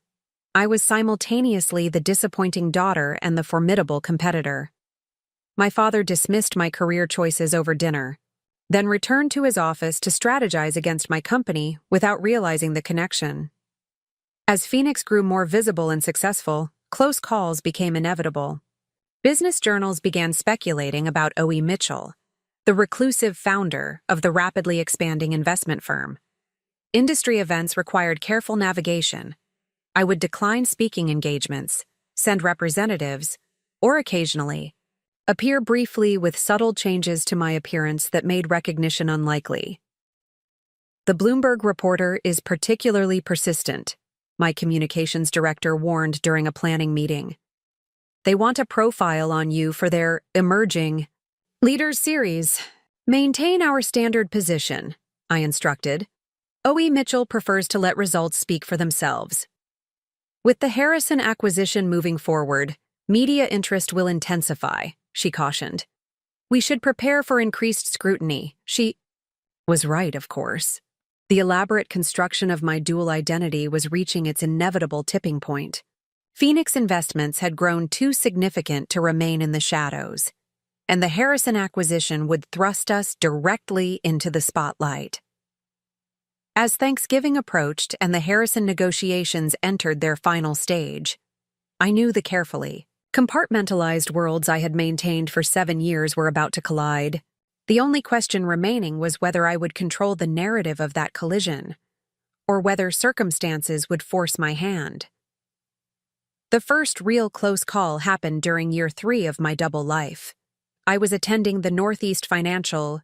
I was simultaneously the disappointing daughter and the formidable competitor. My father dismissed my career choices over dinner, then returned to his office to strategize against my company without realizing the connection. As Phoenix grew more visible and successful, close calls became inevitable. Business journals began speculating about O.E. Mitchell, the reclusive founder of the rapidly expanding investment firm. Industry events required careful navigation. I would decline speaking engagements, send representatives, or occasionally appear briefly with subtle changes to my appearance that made recognition unlikely. The Bloomberg reporter is particularly persistent, my communications director warned during a planning meeting. They want a profile on you for their emerging leaders series. Maintain our standard position, I instructed. O.E. Mitchell prefers to let results speak for themselves. With the Harrison acquisition moving forward, media interest will intensify, she cautioned. We should prepare for increased scrutiny. She was right, of course. The elaborate construction of my dual identity was reaching its inevitable tipping point. Phoenix investments had grown too significant to remain in the shadows. and the Harrison acquisition would thrust us directly into the spotlight. As Thanksgiving approached and the Harrison negotiations entered their final stage, I knew the carefully compartmentalized worlds I had maintained for 7 years were about to collide. The only question remaining was whether I would control the narrative of that collision, or whether circumstances would force my hand. The first real close call happened during year 3 of my double life. I was attending the Northeast Financial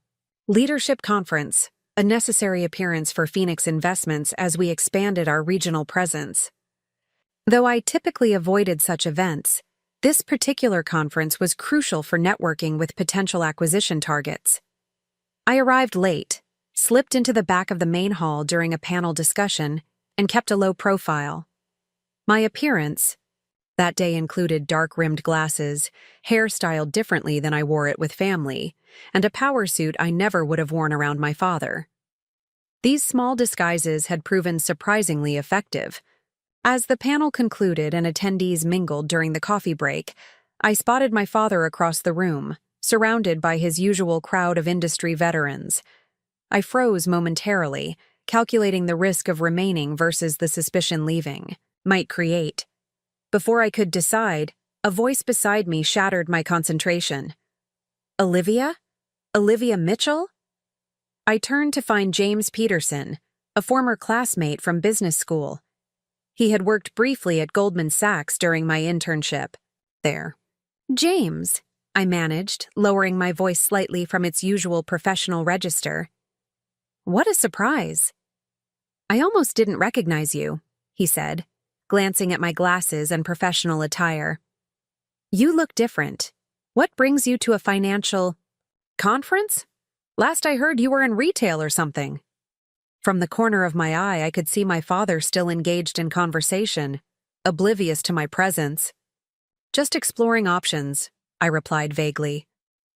Leadership Conference, a necessary appearance for Phoenix Investments as we expanded our regional presence. Though I typically avoided such events, this particular conference was crucial for networking with potential acquisition targets. I arrived late, slipped into the back of the main hall during a panel discussion, and kept a low profile. My appearance that day included dark-rimmed glasses, hair styled differently than I wore it with family, and a power suit I never would have worn around my father. These small disguises had proven surprisingly effective. As the panel concluded and attendees mingled during the coffee break, I spotted my father across the room, surrounded by his usual crowd of industry veterans. I froze momentarily, calculating the risk of remaining versus the suspicion leaving might create. Before I could decide, a voice beside me shattered my concentration. Olivia? Olivia Mitchell? I turned to find James Peterson, a former classmate from business school. He had worked briefly at Goldman Sachs during my internship there. James, I managed, lowering my voice slightly from its usual professional register. What a surprise. I almost didn't recognize you, he said, glancing at my glasses and professional attire. You look different. What brings you to a financial conference? Last I heard you were in retail or something. From the corner of my eye, I could see my father still engaged in conversation, oblivious to my presence. Just exploring options, I replied vaguely.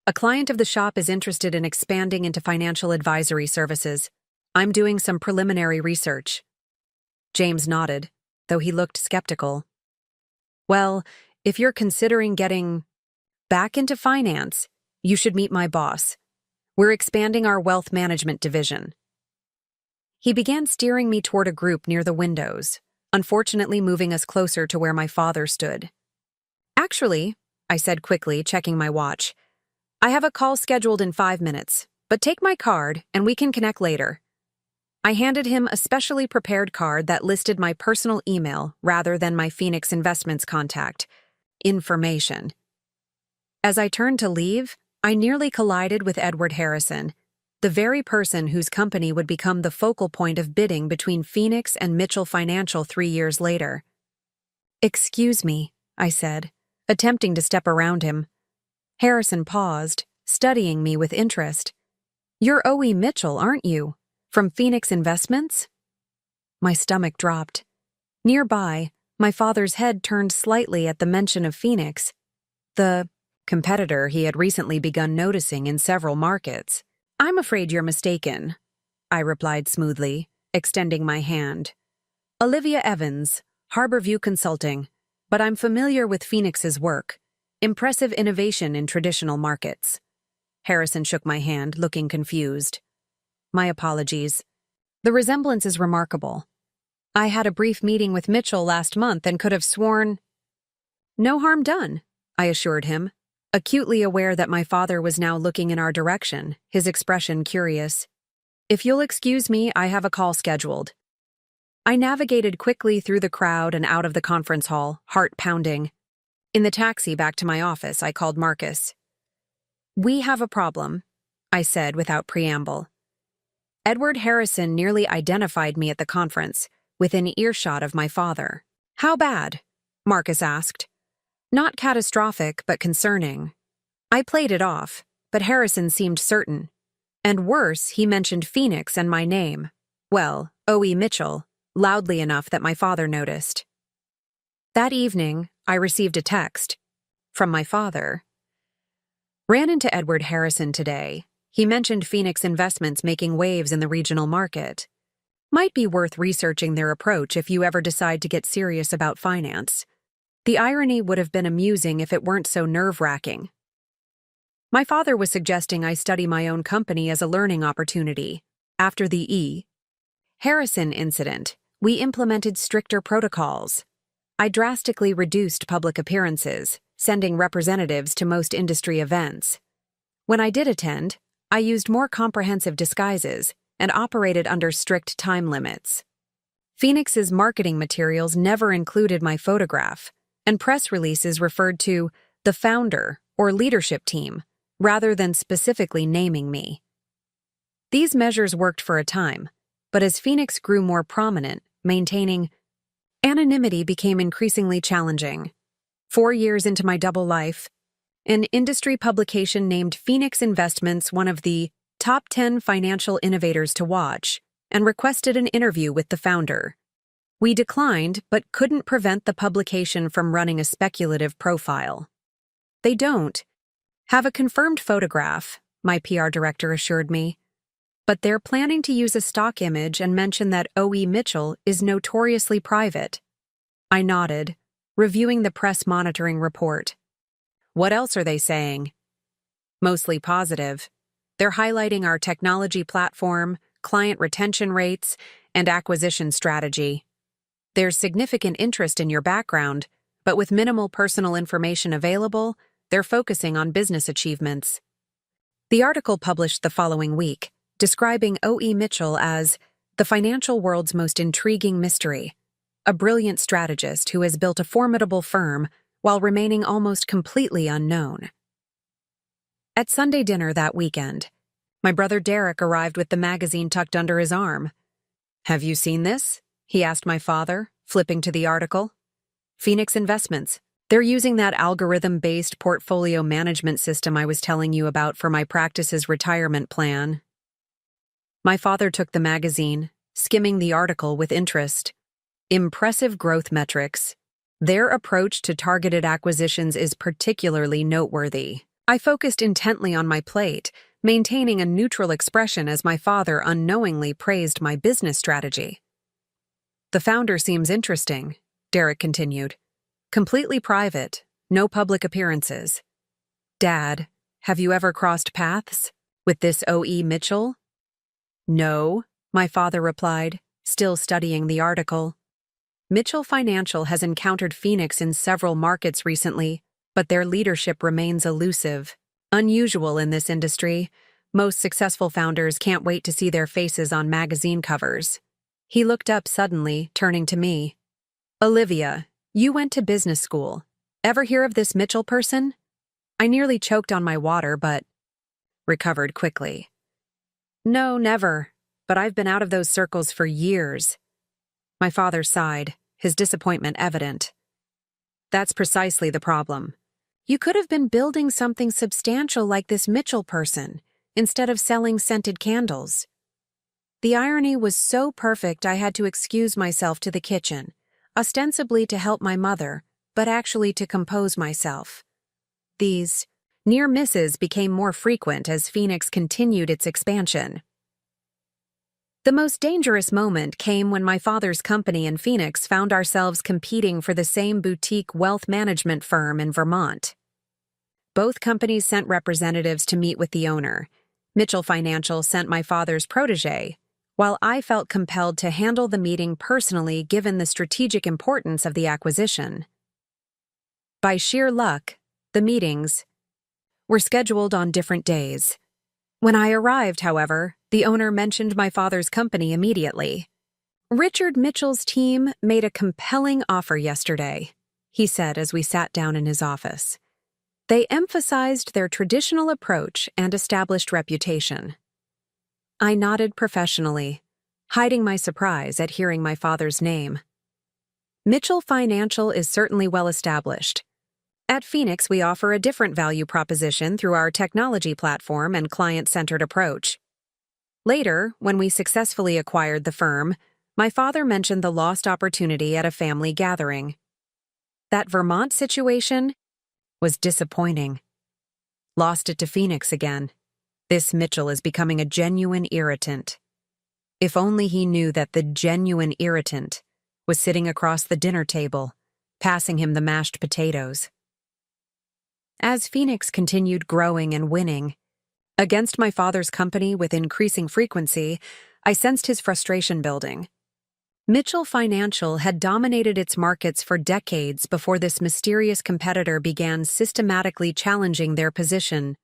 A client of the shop is interested in expanding into financial advisory services. I'm doing some preliminary research. James nodded, though he looked skeptical. Well, if you're considering getting back into finance, you should meet my boss. We're expanding our wealth management division. He began steering me toward a group near the windows, unfortunately moving us closer to where my father stood. Actually, I said quickly, checking my watch, I have a call scheduled in 5 minutes, but take my card and we can connect later. I handed him a specially prepared card that listed my personal email rather than my Phoenix Investments contact information. As I turned to leave, I nearly collided with Edward Harrison, the very person whose company would become the focal point of bidding between Phoenix and Mitchell Financial 3 years later. Excuse me, I said, attempting to step around him. Harrison paused, studying me with interest. You're O.E. Mitchell, aren't you? From Phoenix Investments? My stomach dropped. Nearby, my father's head turned slightly at the mention of Phoenix, the competitor he had recently begun noticing in several markets. I'm afraid you're mistaken, I replied smoothly, extending my hand. Olivia Evans, Harborview Consulting, but I'm familiar with Phoenix's work. Impressive innovation in traditional markets. Harrison shook my hand, looking confused. My apologies. The resemblance is remarkable. I had a brief meeting with Mitchell last month and could have sworn. No harm done, I assured him, acutely aware that my father was now looking in our direction, his expression curious. If you'll excuse me, I have a call scheduled. I navigated quickly through the crowd and out of the conference hall, heart pounding. In the taxi back to my office, I called Marcus. We have a problem, I said without preamble. Edward Harrison nearly identified me at the conference, within earshot of my father. How bad? Marcus asked. Not catastrophic, but concerning. I played it off, but Harrison seemed certain. And worse, he mentioned Phoenix and my name. Well, O.E. Mitchell, loudly enough that my father noticed. That evening, I received a text from my father. Ran into Edward Harrison today. He mentioned Phoenix Investments making waves in the regional market. Might be worth researching their approach if you ever decide to get serious about finance. The irony would have been amusing if it weren't so nerve-wracking. My father was suggesting I study my own company as a learning opportunity. After the Harrison incident, we implemented stricter protocols. I drastically reduced public appearances, sending representatives to most industry events. When I did attend, I used more comprehensive disguises and operated under strict time limits. Phoenix's marketing materials never included my photograph, and press releases referred to the founder or leadership team, rather than specifically naming me. These measures worked for a time, but as Phoenix grew more prominent, maintaining anonymity became increasingly challenging. 4 years into my double life, an industry publication named Phoenix Investments one of the top 10 financial innovators to watch and requested an interview with the founder. We declined, but couldn't prevent the publication from running a speculative profile. They don't have a confirmed photograph, my PR director assured me, but they're planning to use a stock image and mention that O.E. Mitchell is notoriously private. I nodded, reviewing the press monitoring report. What else are they saying? Mostly positive. They're highlighting our technology platform, client retention rates, and acquisition strategy. There's significant interest in your background, but with minimal personal information available, they're focusing on business achievements. The article published the following week, describing O.E. Mitchell as the financial world's most intriguing mystery, a brilliant strategist who has built a formidable firm while remaining almost completely unknown. At Sunday dinner that weekend, my brother Derek arrived with the magazine tucked under his arm. "Have you seen this?" he asked my father, flipping to the article. "Phoenix Investments. They're using that algorithm-based portfolio management system I was telling you about for my practice's retirement plan." My father took the magazine, skimming the article with interest. Impressive growth metrics. Their approach to targeted acquisitions is particularly noteworthy. I focused intently on my plate, maintaining a neutral expression as my father unknowingly praised my business strategy. "The founder seems interesting," Derek continued. "Completely private, no public appearances. Dad, have you ever crossed paths with this O.E. Mitchell?" "No," my father replied, still studying the article. "Mitchell Financial has encountered Phoenix in several markets recently, but their leadership remains elusive. Unusual in this industry. Most successful founders can't wait to see their faces on magazine covers." He looked up suddenly, turning to me. "Olivia, you went to business school. Ever hear of this Mitchell person?" I nearly choked on my water, but recovered quickly. "No, never, but I've been out of those circles for years." My father sighed, his disappointment evident. "That's precisely the problem. You could have been building something substantial like this Mitchell person, instead of selling scented candles." The irony was so perfect I had to excuse myself to the kitchen, ostensibly to help my mother, but actually to compose myself. These near misses became more frequent as Phoenix continued its expansion. The most dangerous moment came when my father's company and Phoenix found ourselves competing for the same boutique wealth management firm in Vermont. Both companies sent representatives to meet with the owner. Mitchell Financial sent my father's protege, while I felt compelled to handle the meeting personally given the strategic importance of the acquisition. By sheer luck, the meetings were scheduled on different days. When I arrived, however, the owner mentioned my father's company immediately. "Richard Mitchell's team made a compelling offer yesterday," he said as we sat down in his office. "They emphasized their traditional approach and established reputation." I nodded professionally, hiding my surprise at hearing my father's name. Mitchell Financial is certainly well established. At Phoenix, we offer a different value proposition through our technology platform and client-centered approach. Later, when we successfully acquired the firm, my father mentioned the lost opportunity at a family gathering. That Vermont situation was disappointing. Lost it to Phoenix again. This Mitchell is becoming a genuine irritant. If only he knew that the genuine irritant was sitting across the dinner table, passing him the mashed potatoes. as Phoenix continued growing and winning. Against my father's company with increasing frequency, I sensed his frustration building. Mitchell Financial had dominated its markets for decades before this mysterious competitor began systematically challenging their position.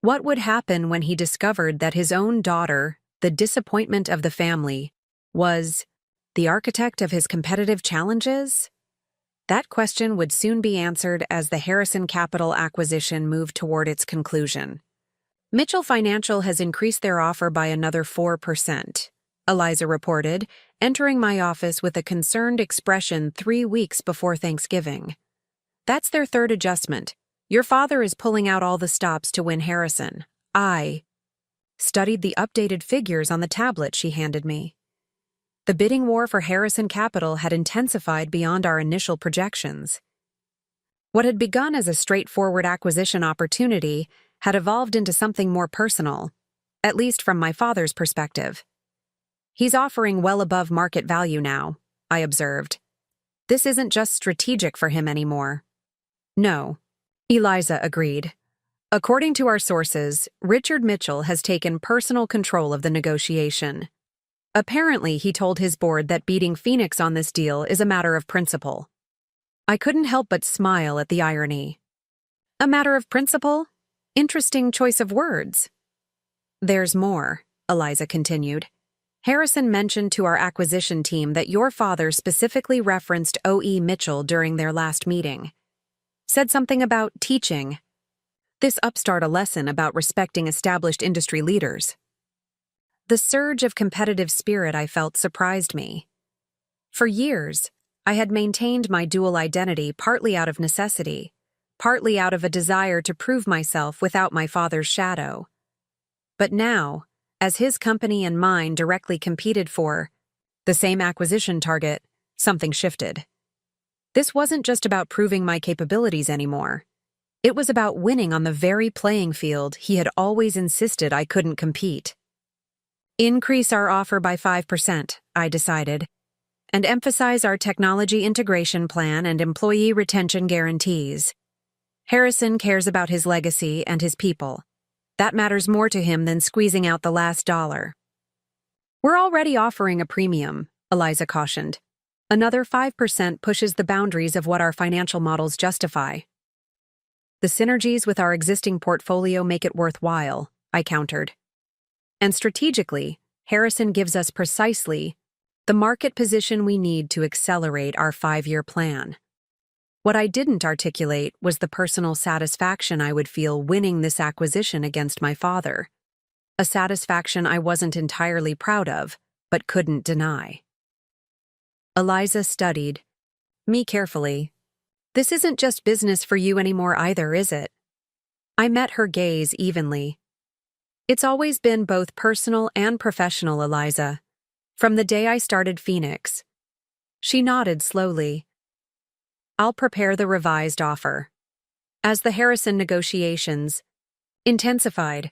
What would happen when he discovered that his own daughter, the disappointment of the family, was the architect of his competitive challenges? That question would soon be answered as the Harrison Capital acquisition moved toward its conclusion. Mitchell Financial has increased their offer by another 4%, Eliza reported, entering my office with a concerned expression 3 weeks before Thanksgiving. That's their third adjustment. Your father is pulling out all the stops to win Harrison. I studied the updated figures on the tablet she handed me. The bidding war for Harrison Capital had intensified beyond our initial projections. What had begun as a straightforward acquisition opportunity had evolved into something more personal, at least from my father's perspective. He's offering well above market value now, I observed. This isn't just strategic for him anymore. No, Eliza agreed. According to our sources, Richard Mitchell has taken personal control of the negotiation. Apparently, he told his board that beating Phoenix on this deal is a matter of principle. I couldn't help but smile at the irony. A matter of principle? Interesting choice of words. There's more, Eliza continued. Harrison mentioned to our acquisition team that your father specifically referenced O.E. Mitchell during their last meeting. Said something about teaching this upstart a lesson about respecting established industry leaders. The surge of competitive spirit I felt surprised me. For years, I had maintained my dual identity partly out of necessity, partly out of a desire to prove myself without my father's shadow. But now, as his company and mine directly competed for the same acquisition target, something shifted. This wasn't just about proving my capabilities anymore. It was about winning on the very playing field he had always insisted I couldn't compete. Increase our offer by 5%, I decided, and emphasize our technology integration plan and employee retention guarantees. Harrison cares about his legacy and his people. That matters more to him than squeezing out the last dollar. We're already offering a premium, Eliza cautioned. Another 5% pushes the boundaries of what our financial models justify. The synergies with our existing portfolio make it worthwhile, I countered. And strategically, Harrison gives us precisely the market position we need to accelerate our 5-year plan. What I didn't articulate was the personal satisfaction I would feel winning this acquisition against my father. A satisfaction I wasn't entirely proud of, but couldn't deny. Eliza studied me carefully. This isn't just business for you anymore either, is it? I met her gaze evenly. It's always been both personal and professional, Eliza. From the day I started Phoenix. She nodded slowly. I'll prepare the revised offer. As the Harrison negotiations intensified,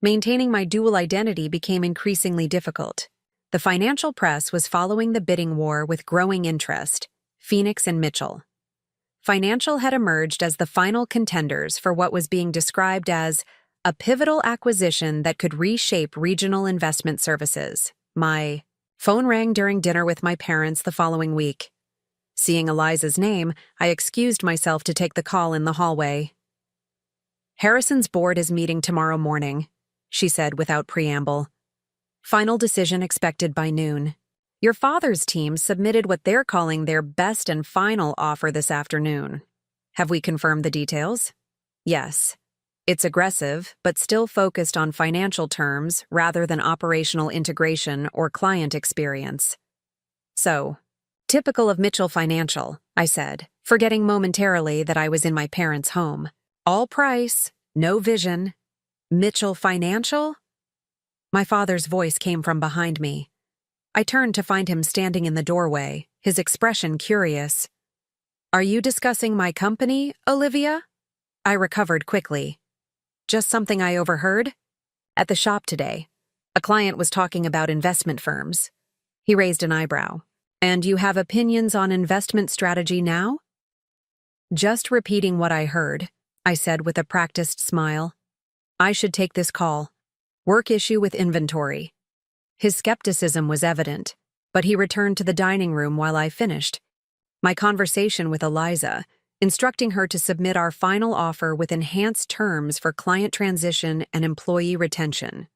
maintaining my dual identity became increasingly difficult. The financial press was following the bidding war with growing interest, Phoenix and Mitchell. Financial had emerged as the final contenders for what was being described as a pivotal acquisition that could reshape regional investment services. My phone rang during dinner with my parents the following week. Seeing Eliza's name, I excused myself to take the call in the hallway. Harrison's board is meeting tomorrow morning, she said without preamble. Final decision expected by noon. Your father's team submitted what they're calling their best and final offer this afternoon. Have we confirmed the details? Yes. It's aggressive, but still focused on financial terms rather than operational integration or client experience. So, typical of Mitchell Financial, I said, forgetting momentarily that I was in my parents' home. All price, no vision. Mitchell Financial? My father's voice came from behind me. I turned to find him standing in the doorway, his expression curious. Are you discussing my company, Olivia? I recovered quickly. Just something I overheard? At the shop today, a client was talking about investment firms. He raised an eyebrow. And you have opinions on investment strategy now? Just repeating what I heard. I said with a practiced smile. I should take this call. Work issue with inventory. His skepticism was evident, but he returned to the dining room while I finished my conversation with Eliza, instructing her to submit our final offer with enhanced terms for client transition and employee retention.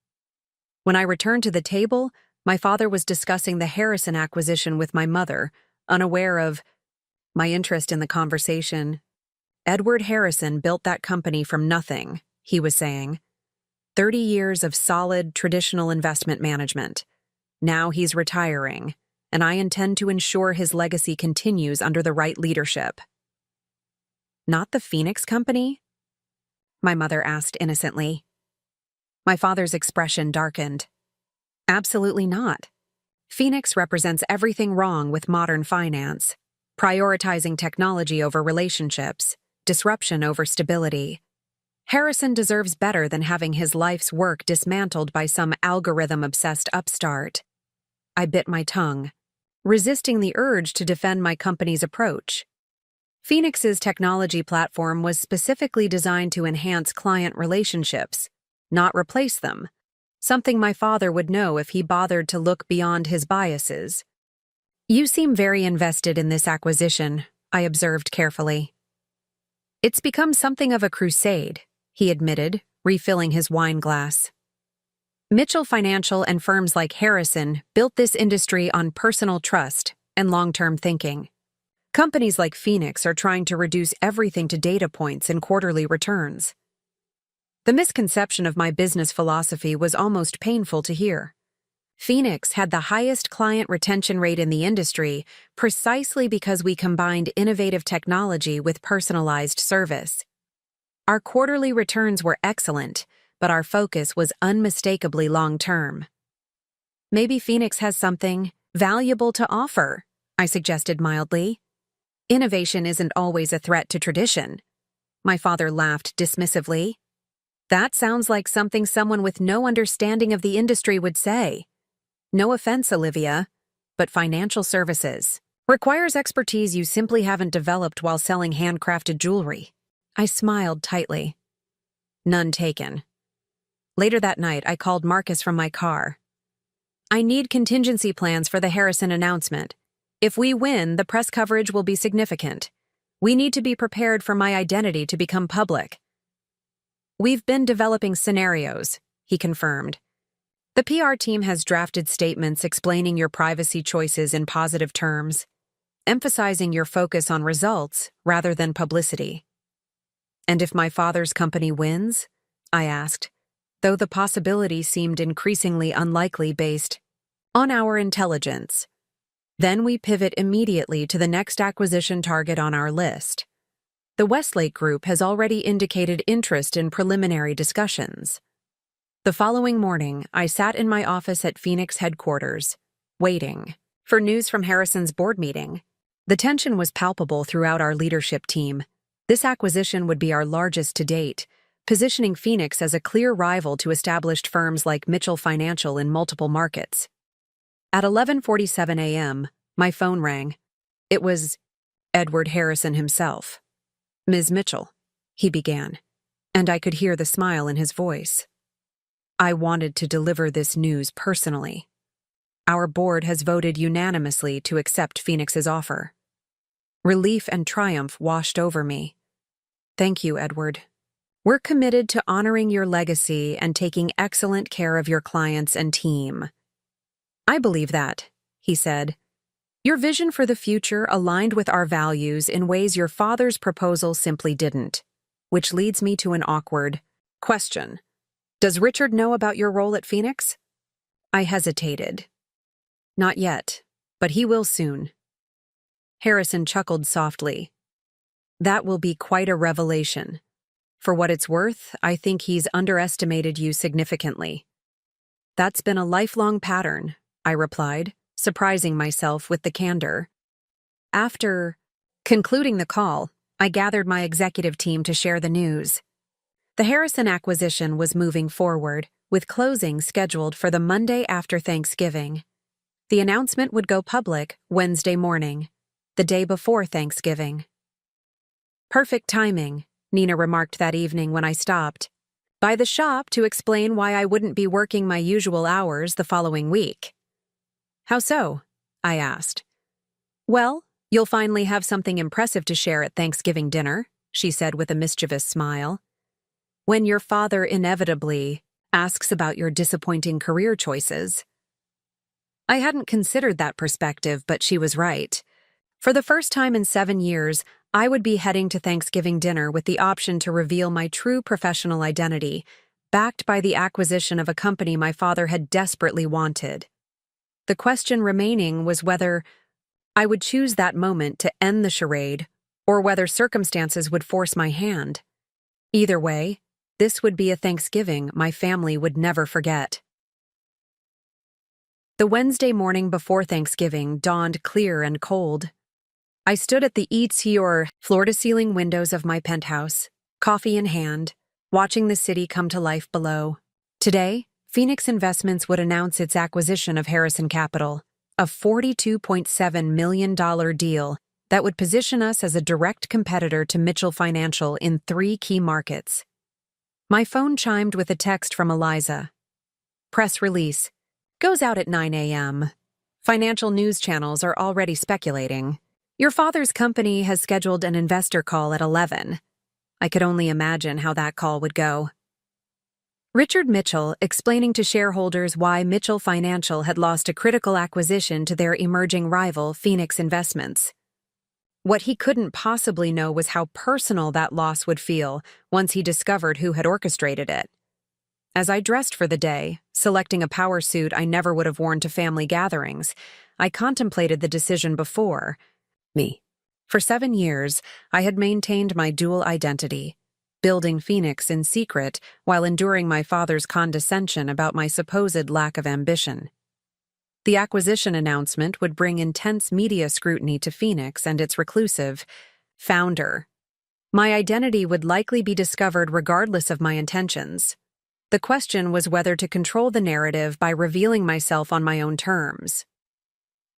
When I returned to the table, my father was discussing the Harrison acquisition with my mother, unaware of my interest in the conversation. Edward Harrison built that company from nothing, he was saying. 30 years of solid, traditional investment management. Now he's retiring, and I intend to ensure his legacy continues under the right leadership. Not the Phoenix Company? My mother asked innocently. My father's expression darkened. Absolutely not. Phoenix represents everything wrong with modern finance, prioritizing technology over relationships, disruption over stability. Harrison deserves better than having his life's work dismantled by some algorithm-obsessed upstart. I bit my tongue, resisting the urge to defend my company's approach. Phoenix's technology platform was specifically designed to enhance client relationships, not replace them, something my father would know if he bothered to look beyond his biases. You seem very invested in this acquisition, I observed carefully. It's become something of a crusade, he admitted, refilling his wine glass. Mitchell Financial and firms like Harrison built this industry on personal trust and long-term thinking. Companies like Phoenix are trying to reduce everything to data points and quarterly returns. The misconception of my business philosophy was almost painful to hear. Phoenix had the highest client retention rate in the industry precisely because we combined innovative technology with personalized service. Our quarterly returns were excellent, but our focus was unmistakably long-term. Maybe Phoenix has something valuable to offer, I suggested mildly. Innovation isn't always a threat to tradition. My father laughed dismissively. That sounds like something someone with no understanding of the industry would say. No offense, Olivia, but financial services requires expertise you simply haven't developed while selling handcrafted jewelry. I smiled tightly. None taken. Later that night, I called Marcus from my car. I need contingency plans for the Harrison announcement. If we win, the press coverage will be significant. We need to be prepared for my identity to become public. We've been developing scenarios, he confirmed. The PR team has drafted statements explaining your privacy choices in positive terms, emphasizing your focus on results rather than publicity. And if my father's company wins? I asked, though the possibility seemed increasingly unlikely based on our intelligence. Then we pivot immediately to the next acquisition target on our list. The Westlake Group has already indicated interest in preliminary discussions. The following morning, I sat in my office at Phoenix headquarters, waiting for news from Harrison's board meeting. The tension was palpable throughout our leadership team. This acquisition would be our largest to date, positioning Phoenix as a clear rival to established firms like Mitchell Financial in multiple markets. At 11:47 a.m., my phone rang. It was Edward Harrison himself. Ms. Mitchell, he began, and I could hear the smile in his voice. I wanted to deliver this news personally. Our board has voted unanimously to accept Phoenix's offer. Relief and triumph washed over me. Thank you, Edward. We're committed to honoring your legacy and taking excellent care of your clients and team. I believe that, he said. Your vision for the future aligned with our values in ways your father's proposal simply didn't, which leads me to an awkward question. Does Richard know about your role at Phoenix? I hesitated. Not yet, but he will soon. Harrison chuckled softly. That will be quite a revelation. For what it's worth, I think he's underestimated you significantly. That's been a lifelong pattern, I replied, surprising myself with the candor. After concluding the call, I gathered my executive team to share the news. The Harrison acquisition was moving forward, with closing scheduled for the Monday after Thanksgiving. The announcement would go public Wednesday morning, the day before Thanksgiving. Perfect timing, Nina remarked that evening when I stopped by the shop to explain why I wouldn't be working my usual hours the following week. How so? I asked. Well, you'll finally have something impressive to share at Thanksgiving dinner, she said with a mischievous smile. When your father inevitably asks about your disappointing career choices. I hadn't considered that perspective, but she was right. For the first time in 7 years, I would be heading to Thanksgiving dinner with the option to reveal my true professional identity, backed by the acquisition of a company my father had desperately wanted. The question remaining was whether I would choose that moment to end the charade, or whether circumstances would force my hand. Either way, this would be a Thanksgiving my family would never forget. The Wednesday morning before Thanksgiving dawned clear and cold. I stood at the floor-to-ceiling windows of my penthouse, coffee in hand, watching the city come to life below. Today, Phoenix Investments would announce its acquisition of Harrison Capital, a $42.7 million deal that would position us as a direct competitor to Mitchell Financial in 3 key markets. My phone chimed with a text from Eliza. Press release. Goes out at 9 a.m. Financial news channels are already speculating. Your father's company has scheduled an investor call at 11. I could only imagine how that call would go. Richard Mitchell explaining to shareholders why Mitchell Financial had lost a critical acquisition to their emerging rival, Phoenix Investments. What he couldn't possibly know was how personal that loss would feel once he discovered who had orchestrated it. As I dressed for the day, selecting a power suit I never would have worn to family gatherings, I contemplated the decision before me. For 7 years, I had maintained my dual identity, building Phoenix in secret while enduring my father's condescension about my supposed lack of ambition. The acquisition announcement would bring intense media scrutiny to Phoenix and its reclusive founder. My identity would likely be discovered regardless of my intentions. The question was whether to control the narrative by revealing myself on my own terms.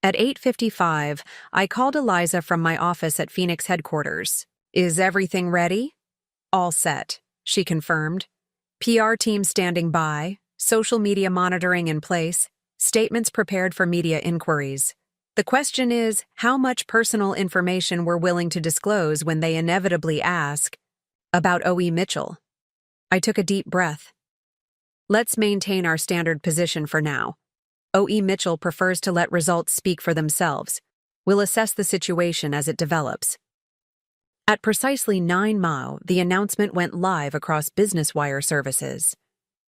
At 8:55, I called Eliza from my office at Phoenix headquarters. Is everything ready? All set, she confirmed. PR team standing by, social media monitoring in place, statements prepared for media inquiries. The question is how much personal information we're willing to disclose when they inevitably ask about O.E. Mitchell. I took a deep breath. Let's maintain our standard position for now. O.E. Mitchell prefers to let results speak for themselves. We'll assess the situation as it develops. At precisely 9 m, the announcement went live across Business Wire services.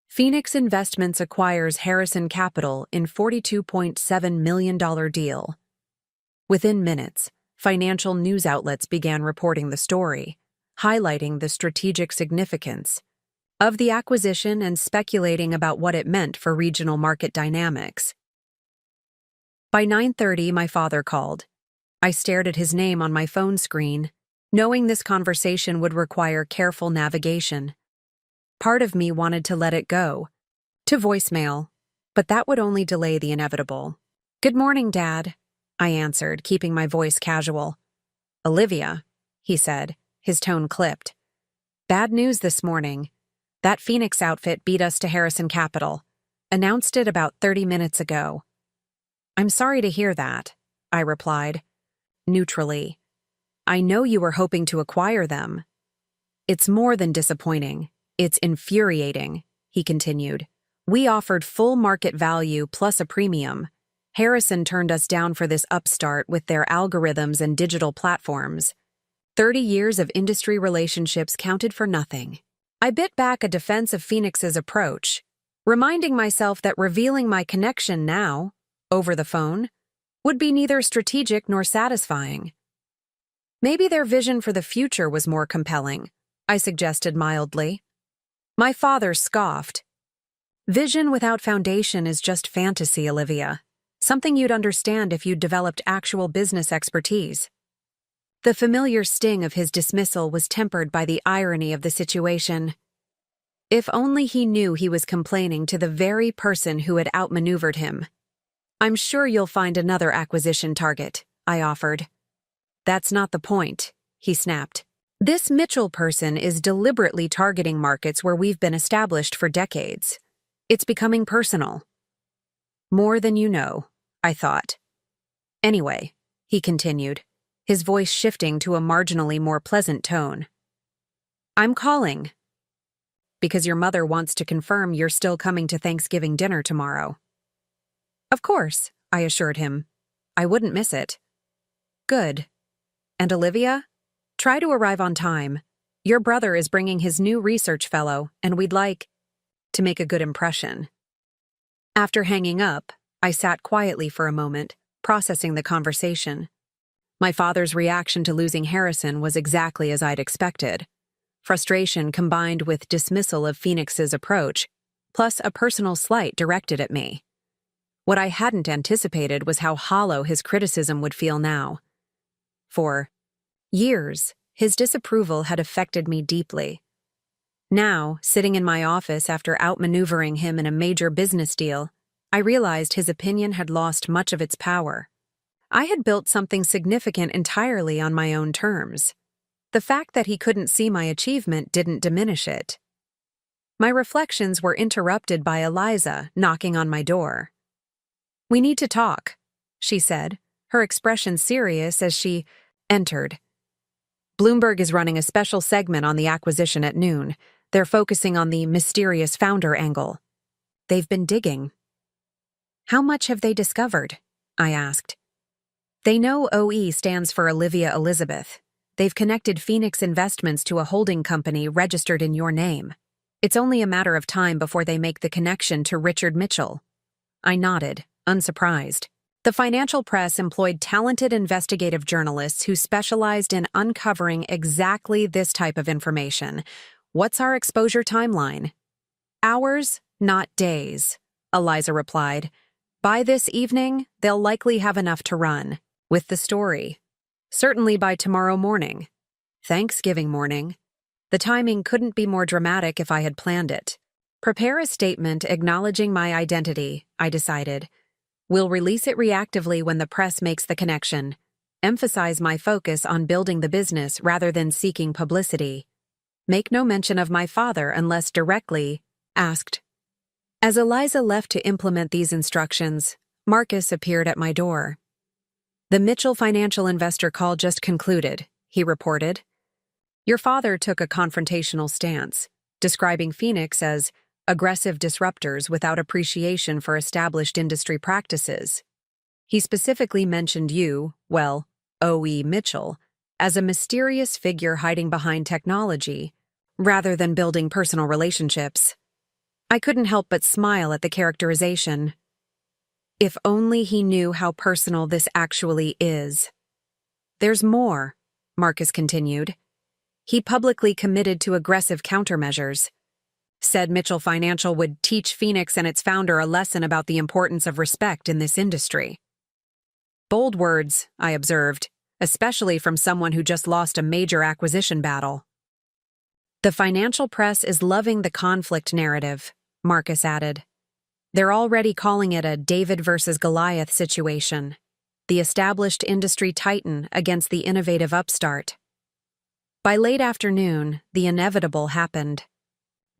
Phoenix Investments acquires Harrison Capital in $42.7 million deal. Within minutes, financial news outlets began reporting the story, highlighting the strategic significance of the acquisition and speculating about what it meant for regional market dynamics. By 9:30, my father called. I stared at his name on my phone screen, knowing this conversation would require careful navigation. Part of me wanted to let it go to voicemail, but that would only delay the inevitable. Good morning, Dad, I answered, keeping my voice casual. Olivia, he said, his tone clipped. Bad news this morning. That Phoenix outfit beat us to Harrison Capital. Announced it about 30 minutes ago. I'm sorry to hear that, I replied, neutrally. I know you were hoping to acquire them. It's more than disappointing. It's infuriating, he continued. We offered full market value plus a premium. Harrison turned us down for this upstart with their algorithms and digital platforms. 30 years of industry relationships counted for nothing. I bit back a defense of Phoenix's approach, reminding myself that revealing my connection now, over the phone, would be neither strategic nor satisfying. Maybe their vision for the future was more compelling, I suggested mildly. My father scoffed. Vision without foundation is just fantasy, Olivia. Something you'd understand if you'd developed actual business expertise. The familiar sting of his dismissal was tempered by the irony of the situation. If only he knew he was complaining to the very person who had outmaneuvered him. I'm sure you'll find another acquisition target, I offered. That's not the point, he snapped. This Mitchell person is deliberately targeting markets where we've been established for decades. It's becoming personal. More than you know, I thought. Anyway, he continued, his voice shifting to a marginally more pleasant tone. I'm calling because your mother wants to confirm you're still coming to Thanksgiving dinner tomorrow. Of course, I assured him. I wouldn't miss it. Good. And Olivia? Try to arrive on time. Your brother is bringing his new research fellow, and we'd like to make a good impression. After hanging up, I sat quietly for a moment, processing the conversation. My father's reaction to losing Harrison was exactly as I'd expected. Frustration combined with dismissal of Phoenix's approach, plus a personal slight directed at me. What I hadn't anticipated was how hollow his criticism would feel now. For years, his disapproval had affected me deeply. Now, sitting in my office after outmaneuvering him in a major business deal, I realized his opinion had lost much of its power. I had built something significant entirely on my own terms. The fact that he couldn't see my achievement didn't diminish it. My reflections were interrupted by Eliza knocking on my door. We need to talk, she said, her expression serious as she entered. Bloomberg is running a special segment on the acquisition at noon. They're focusing on the mysterious founder angle. They've been digging. How much have they discovered? I asked. They know OE stands for Olivia Elizabeth. They've connected Phoenix Investments to a holding company registered in your name. It's only a matter of time before they make the connection to Richard Mitchell. I nodded, unsurprised. The financial press employed talented investigative journalists who specialized in uncovering exactly this type of information. What's our exposure timeline? Hours, not days, Eliza replied. By this evening, they'll likely have enough to run with the story. Certainly by tomorrow morning. Thanksgiving morning. The timing couldn't be more dramatic if I had planned it. Prepare a statement acknowledging my identity, I decided. We'll release it reactively when the press makes the connection. Emphasize my focus on building the business rather than seeking publicity. Make no mention of my father unless directly asked. As Eliza left to implement these instructions, Marcus appeared at my door. The Mitchell financial investor call just concluded, he reported. Your father took a confrontational stance, describing Phoenix as aggressive disruptors without appreciation for established industry practices. He specifically mentioned you, well, O.E. Mitchell, as a mysterious figure hiding behind technology, rather than building personal relationships. I couldn't help but smile at the characterization. If only he knew how personal this actually is. There's more, Marcus continued. He publicly committed to aggressive countermeasures. Said Mitchell Financial would teach Phoenix and its founder a lesson about the importance of respect in this industry. Bold words, I observed, especially from someone who just lost a major acquisition battle. The financial press is loving the conflict narrative, Marcus added. They're already calling it a David versus Goliath situation, the established industry titan against the innovative upstart. By late afternoon, the inevitable happened.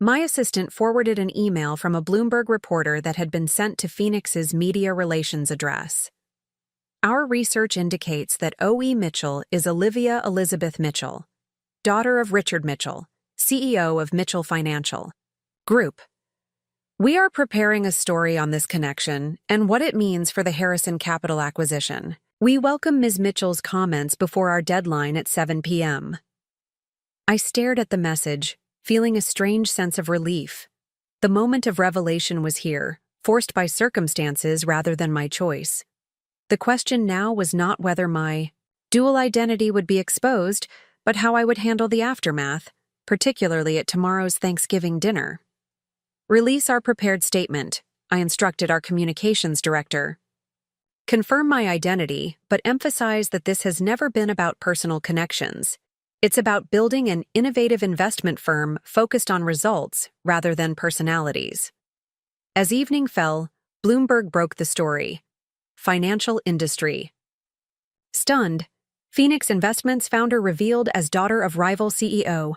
My assistant forwarded an email from a Bloomberg reporter that had been sent to Phoenix's media relations address. Our research indicates that O.E. Mitchell is Olivia Elizabeth Mitchell, daughter of Richard Mitchell, CEO of Mitchell Financial Group. We are preparing a story on this connection and what it means for the Harrison Capital acquisition. We welcome Ms. Mitchell's comments before our deadline at 7 p.m. I stared at the message, feeling a strange sense of relief. The moment of revelation was here, forced by circumstances rather than my choice. The question now was not whether my dual identity would be exposed, but how I would handle the aftermath, particularly at tomorrow's Thanksgiving dinner. Release our prepared statement, I instructed our communications director. Confirm my identity, but emphasize that this has never been about personal connections. It's about building an innovative investment firm focused on results rather than personalities. As evening fell, Bloomberg broke the story. Financial industry. Stunned, Phoenix Investments founder revealed as daughter of rival CEO.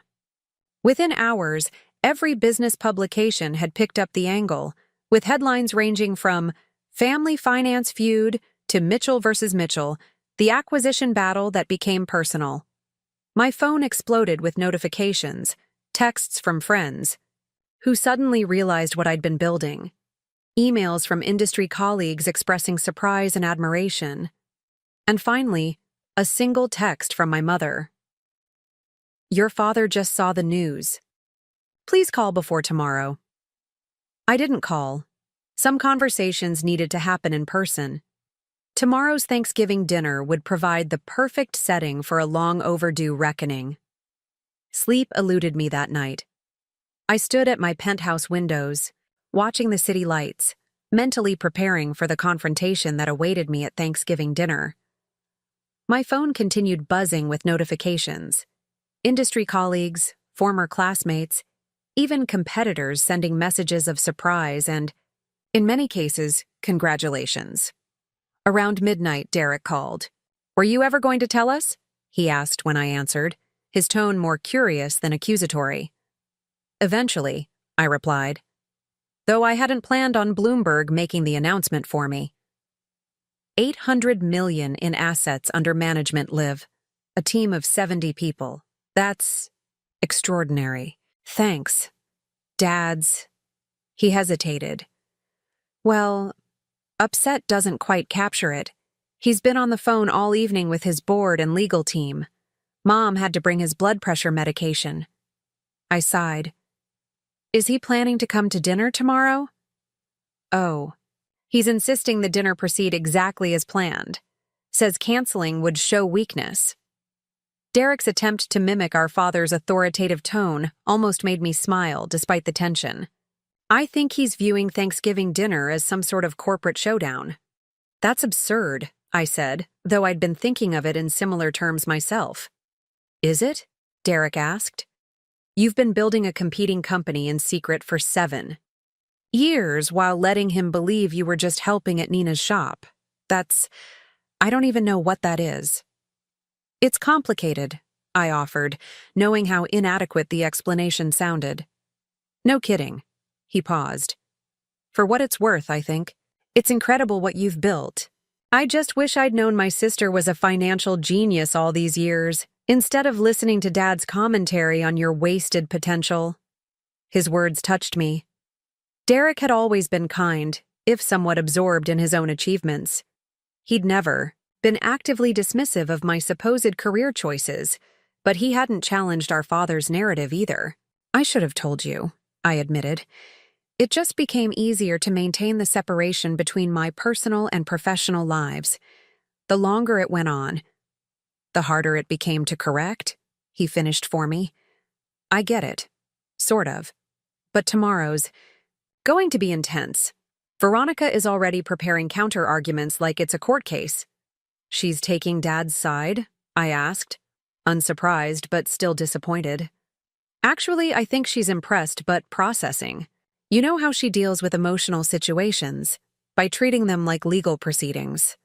Within hours, every business publication had picked up the angle, with headlines ranging from family finance feud to Mitchell versus Mitchell, the acquisition battle that became personal. My phone exploded with notifications, texts from friends, who suddenly realized what I'd been building, emails from industry colleagues expressing surprise and admiration, and finally, a single text from my mother. Your father just saw the news. Please call before tomorrow. I didn't call. Some conversations needed to happen in person. Tomorrow's Thanksgiving dinner would provide the perfect setting for a long overdue reckoning. Sleep eluded me that night. I stood at my penthouse windows, watching the city lights, mentally preparing for the confrontation that awaited me at Thanksgiving dinner. My phone continued buzzing with notifications. Industry colleagues, former classmates, even competitors sending messages of surprise and, in many cases, congratulations. Around midnight, Derek called. Were you ever going to tell us? He asked when I answered, his tone more curious than accusatory. Eventually, I replied, though I hadn't planned on Bloomberg making the announcement for me. 800 million in assets under management live, a team of 70 people. That's extraordinary. Thanks. Dad's. He hesitated. Well, upset doesn't quite capture it. He's been on the phone all evening with his board and legal team. Mom had to bring his blood pressure medication. I sighed. Is he planning to come to dinner tomorrow? Oh. He's insisting the dinner proceed exactly as planned. Says canceling would show weakness. Derek's attempt to mimic our father's authoritative tone almost made me smile despite the tension. I think he's viewing Thanksgiving dinner as some sort of corporate showdown. That's absurd, I said, though I'd been thinking of it in similar terms myself. Is it? Derek asked. You've been building a competing company in secret for 7 years while letting him believe you were just helping at Nina's shop. I don't even know what that is. It's complicated, I offered, knowing how inadequate the explanation sounded. No kidding. He paused. For what it's worth, I think. It's incredible what you've built. I just wish I'd known my sister was a financial genius all these years, instead of listening to Dad's commentary on your wasted potential. His words touched me. Derek had always been kind, if somewhat absorbed in his own achievements. He'd never been actively dismissive of my supposed career choices, but he hadn't challenged our father's narrative either. I should have told you, I admitted. It just became easier to maintain the separation between my personal and professional lives. The longer it went on, the harder it became to correct, he finished for me. I get it. Sort of. But tomorrow's going to be intense. Veronica is already preparing counter-arguments like it's a court case. She's taking Dad's side? I asked, unsurprised but still disappointed. Actually, I think she's impressed but processing. You know how she deals with emotional situations, by treating them like legal proceedings.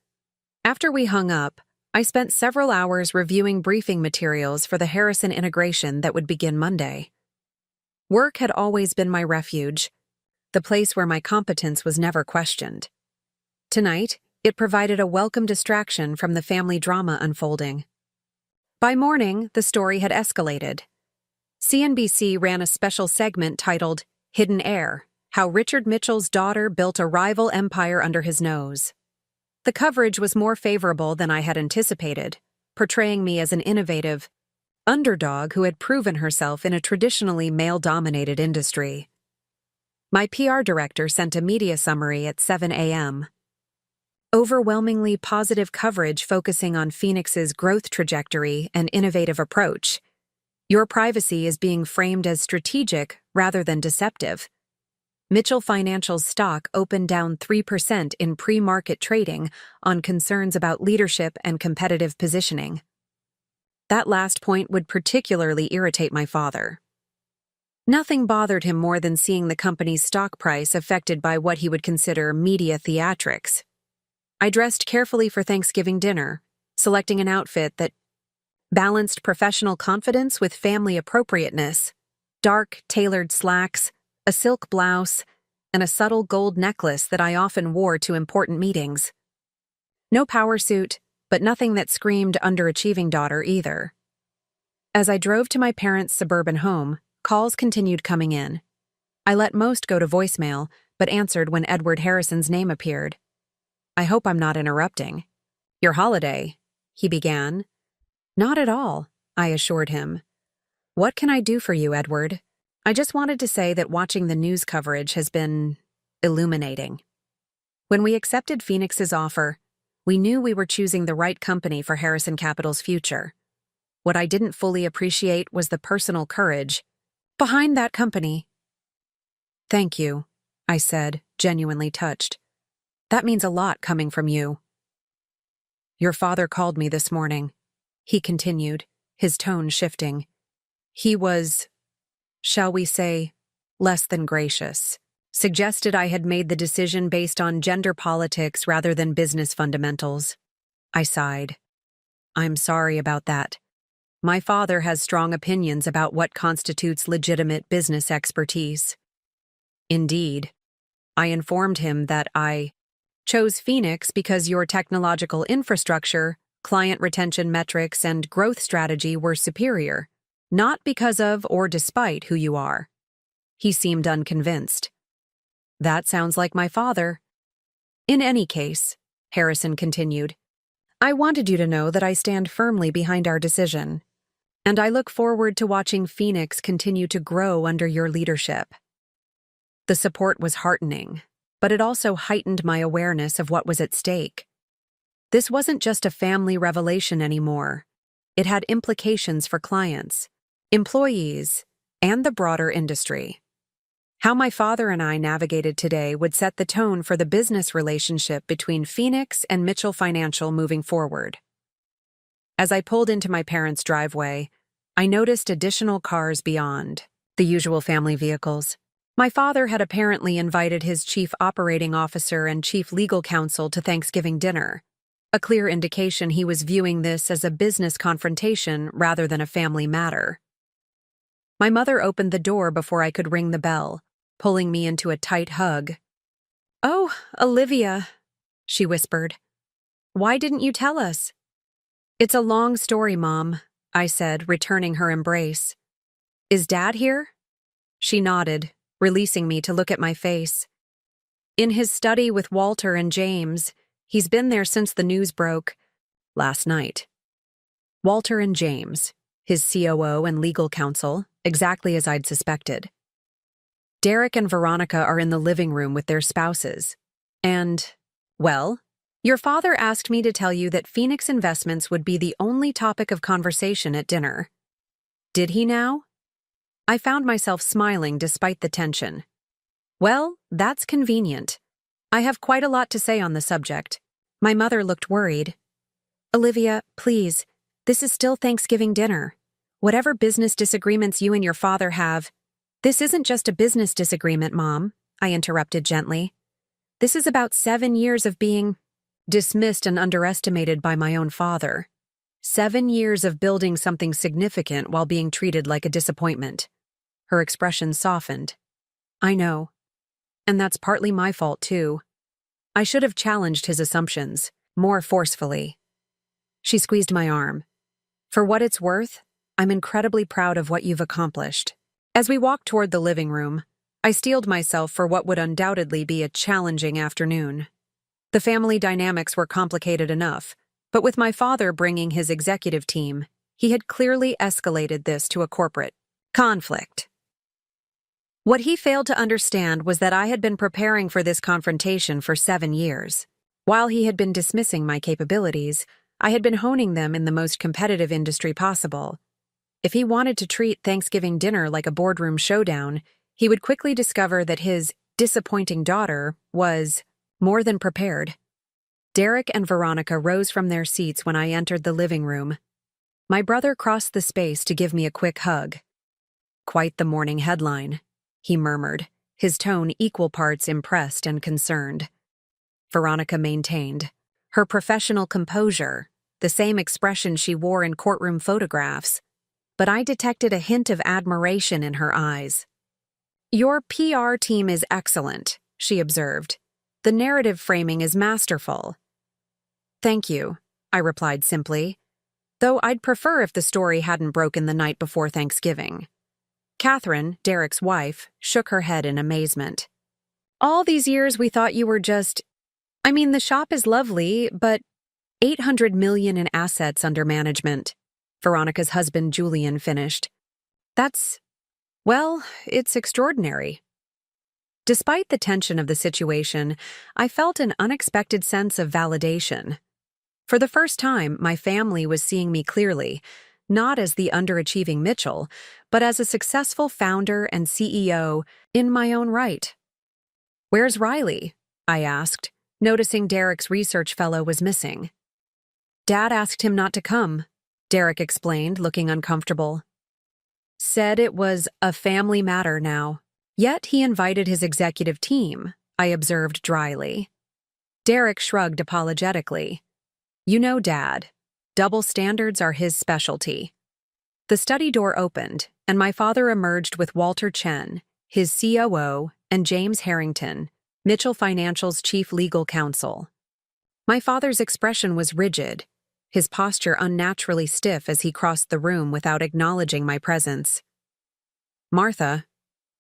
After we hung up, I spent several hours reviewing briefing materials for the Harrison integration that would begin Monday. Work had always been my refuge, the place where my competence was never questioned. Tonight, it provided a welcome distraction from the family drama unfolding. By morning, the story had escalated. CNBC ran a special segment titled Hidden Heir: How Richard Mitchell's Daughter Built a Rival Empire Under His Nose. The coverage was more favorable than I had anticipated, portraying me as an innovative underdog who had proven herself in a traditionally male-dominated industry. My PR director sent a media summary at 7 a.m. Overwhelmingly positive coverage focusing on Phoenix's growth trajectory and innovative approach. Your privacy is being framed as strategic rather than deceptive. Mitchell Financial's stock opened down 3% in pre-market trading on concerns about leadership and competitive positioning. That last point would particularly irritate my father. Nothing bothered him more than seeing the company's stock price affected by what he would consider media theatrics. I dressed carefully for Thanksgiving dinner, selecting an outfit that balanced professional confidence with family appropriateness, dark, tailored slacks, a silk blouse, and a subtle gold necklace that I often wore to important meetings. No power suit, but nothing that screamed underachieving daughter either. As I drove to my parents' suburban home, calls continued coming in. I let most go to voicemail, but answered when Edward Harrison's name appeared. "I hope I'm not interrupting." "Your holiday," he began. "Not at all," I assured him. "What can I do for you, Edward?" "I just wanted to say that watching the news coverage has been illuminating. When we accepted Phoenix's offer, we knew we were choosing the right company for Harrison Capital's future. What I didn't fully appreciate was the personal courage behind that company." "Thank you," I said, genuinely touched. "That means a lot coming from you." "Your father called me this morning," he continued, his tone shifting. "He was, shall we say, less than gracious. Suggested I had made the decision based on gender politics rather than business fundamentals." I sighed. "I'm sorry about that. My father has strong opinions about what constitutes legitimate business expertise." "Indeed. I informed him that I chose Phoenix because your technological infrastructure, client retention metrics, and growth strategy were superior, not because of or despite who you are." He seemed unconvinced. "That sounds like my father." "In any case," Harrison continued, "I wanted you to know that I stand firmly behind our decision, and I look forward to watching Phoenix continue to grow under your leadership." The support was heartening, but it also heightened my awareness of what was at stake. This wasn't just a family revelation anymore. It had implications for clients, employees, and the broader industry. How my father and I navigated today would set the tone for the business relationship between Phoenix and Mitchell Financial moving forward. As I pulled into my parents' driveway, I noticed additional cars beyond, the usual family vehicles. My father had apparently invited his chief operating officer and chief legal counsel to Thanksgiving dinner, a clear indication he was viewing this as a business confrontation rather than a family matter. My mother opened the door before I could ring the bell, pulling me into a tight hug. "Oh, Olivia," she whispered. "Why didn't you tell us?" "It's a long story, Mom," I said, returning her embrace. "Is Dad here?" She nodded, releasing me to look at my face. "In his study with Walter and James. He's been there since the news broke last night." Walter and James, his COO and legal counsel, exactly as I'd suspected. Derek and Veronica are in the living room with their spouses. And, well, your father asked me to tell you that Phoenix Investments would be the only topic of conversation at dinner. Did he now? I found myself smiling despite the tension. Well, that's convenient. I have quite a lot to say on the subject. My mother looked worried. "Olivia, please, this is still Thanksgiving dinner. Whatever business disagreements you and your father have—" "This isn't just a business disagreement, Mom," I interrupted gently. "This is about 7 years of being dismissed and underestimated by my own father. 7 years of building something significant while being treated like a disappointment." Her expression softened. "I know. And that's partly my fault, too. I should have challenged his assumptions, more forcefully." She squeezed my arm. "For what it's worth, I'm incredibly proud of what you've accomplished." As we walked toward the living room, I steeled myself for what would undoubtedly be a challenging afternoon. The family dynamics were complicated enough, but with my father bringing his executive team, he had clearly escalated this to a corporate conflict. What he failed to understand was that I had been preparing for this confrontation for 7 years. While he had been dismissing my capabilities, I had been honing them in the most competitive industry possible. If he wanted to treat Thanksgiving dinner like a boardroom showdown, he would quickly discover that his disappointing daughter was more than prepared. Derek and Veronica rose from their seats when I entered the living room. My brother crossed the space to give me a quick hug. "Quite the morning headline," he murmured, his tone equal parts impressed and concerned. Veronica maintained her professional composure, the same expression she wore in courtroom photographs, but I detected a hint of admiration in her eyes. "Your PR team is excellent," she observed. "The narrative framing is masterful." "Thank you," I replied simply, though I'd prefer if the story hadn't broken the night before Thanksgiving. Catherine, Derek's wife, shook her head in amazement. "All these years we thought you were the shop is lovely, but 800 million in assets under management," Veronica's husband Julian finished. It's extraordinary." Despite the tension of the situation, I felt an unexpected sense of validation. For the first time, my family was seeing me clearly, not as the underachieving Mitchell, but as a successful founder and CEO in my own right. "Where's Riley?" I asked, noticing Derek's research fellow was missing. "Dad asked him not to come," Derek explained, looking uncomfortable. "Said it was a family matter now. Yet he invited his executive team," I observed dryly. Derek shrugged apologetically. "You know, Dad, double standards are his specialty." The study door opened, and my father emerged with Walter Chen, his COO, and James Harrington, Mitchell Financial's chief legal counsel. My father's expression was rigid, his posture unnaturally stiff as he crossed the room without acknowledging my presence. "Martha,"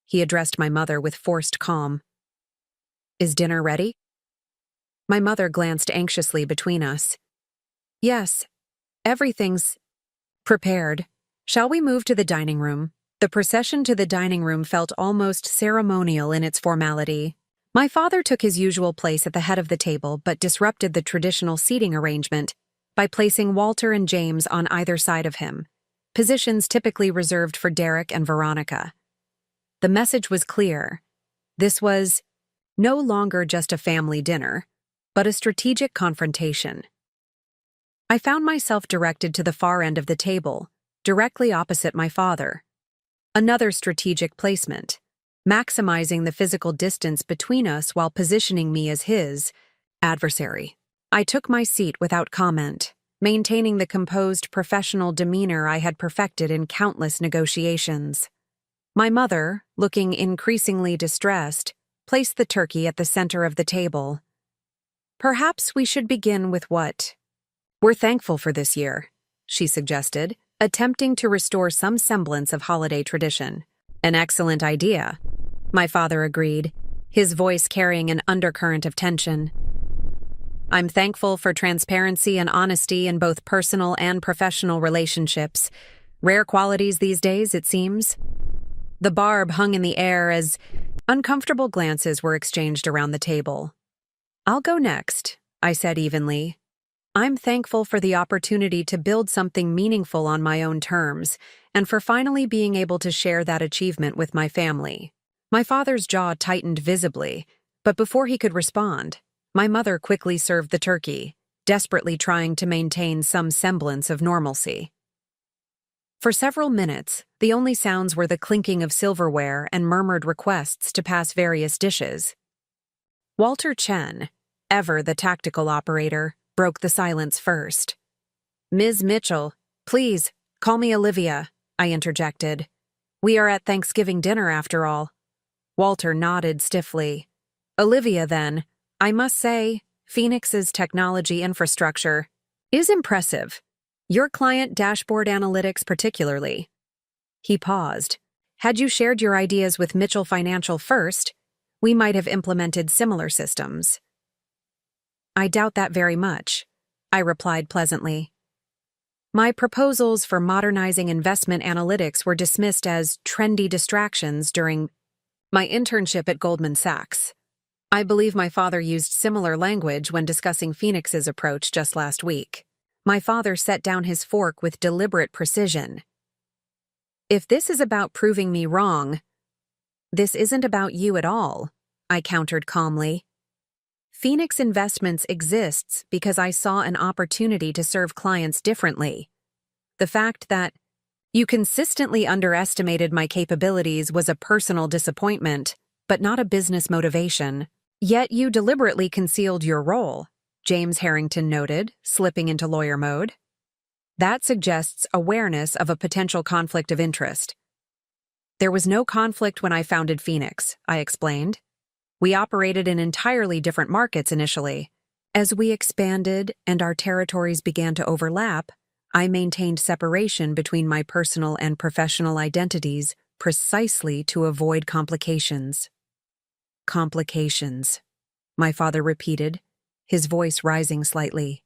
he addressed my mother with forced calm. "Is dinner ready?" My mother glanced anxiously between us. "Yes, everything's prepared. Shall we move to the dining room?" The procession to the dining room felt almost ceremonial in its formality. My father took his usual place at the head of the table but disrupted the traditional seating arrangement by placing Walter and James on either side of him, positions typically reserved for Derek and Veronica. The message was clear. This was no longer just a family dinner, but a strategic confrontation. I found myself directed to the far end of the table, directly opposite my father. Another strategic placement, maximizing the physical distance between us while positioning me as his adversary. I took my seat without comment, maintaining the composed professional demeanor I had perfected in countless negotiations. My mother, looking increasingly distressed, placed the turkey at the center of the table. "Perhaps we should begin with what we're thankful for this year," she suggested, attempting to restore some semblance of holiday tradition. "An excellent idea," my father agreed, his voice carrying an undercurrent of tension. "I'm thankful for transparency and honesty in both personal and professional relationships. Rare qualities these days, it seems." The barb hung in the air as uncomfortable glances were exchanged around the table. "I'll go next," I said evenly. "I'm thankful for the opportunity to build something meaningful on my own terms, and for finally being able to share that achievement with my family." My father's jaw tightened visibly, but before he could respond, my mother quickly served the turkey, desperately trying to maintain some semblance of normalcy. For several minutes, the only sounds were the clinking of silverware and murmured requests to pass various dishes. Walter Chen, ever the tactical operator, broke the silence first. "Ms. Mitchell, please, call me Olivia," I interjected. "We are at Thanksgiving dinner after all." Walter nodded stiffly. "Olivia, then. I must say, Phoenix's technology infrastructure is impressive. Your client dashboard analytics particularly." He paused. "Had you shared your ideas with Mitchell Financial first, we might have implemented similar systems." "I doubt that very much," I replied pleasantly. My proposals for modernizing investment analytics were dismissed as trendy distractions during my internship at Goldman Sachs. I believe my father used similar language when discussing Phoenix's approach just last week. My father set down his fork with deliberate precision. "If this is about proving me wrong, this isn't about you at all," I countered calmly. "Phoenix Investments exists because I saw an opportunity to serve clients differently. The fact that you consistently underestimated my capabilities was a personal disappointment, but not a business motivation. Yet you deliberately concealed your role. James Harrington noted, slipping into lawyer mode. That suggests awareness of a potential conflict of interest. There was no conflict when I founded Phoenix, I explained. We operated in entirely different markets initially. As we expanded and our territories began to overlap, I maintained separation between my personal and professional identities precisely to avoid complications. Complications, my father repeated, his voice rising slightly.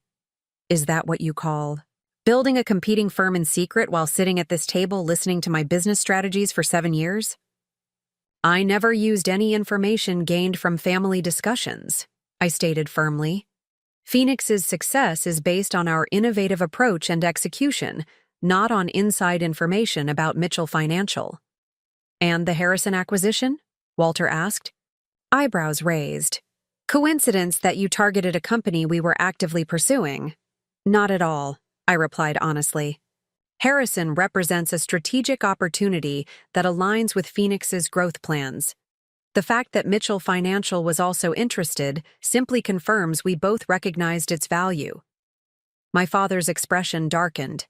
Is that what you call building a competing firm in secret while sitting at this table listening to my business strategies for 7 years? I never used any information gained from family discussions, I stated firmly. Phoenix's success is based on our innovative approach and execution, not on inside information about Mitchell Financial. And the Harrison acquisition? Walter asked. Eyebrows raised. Coincidence that you targeted a company we were actively pursuing? Not at all, I replied honestly. Harrison represents a strategic opportunity that aligns with Phoenix's growth plans. The fact that Mitchell Financial was also interested simply confirms we both recognized its value. My father's expression darkened.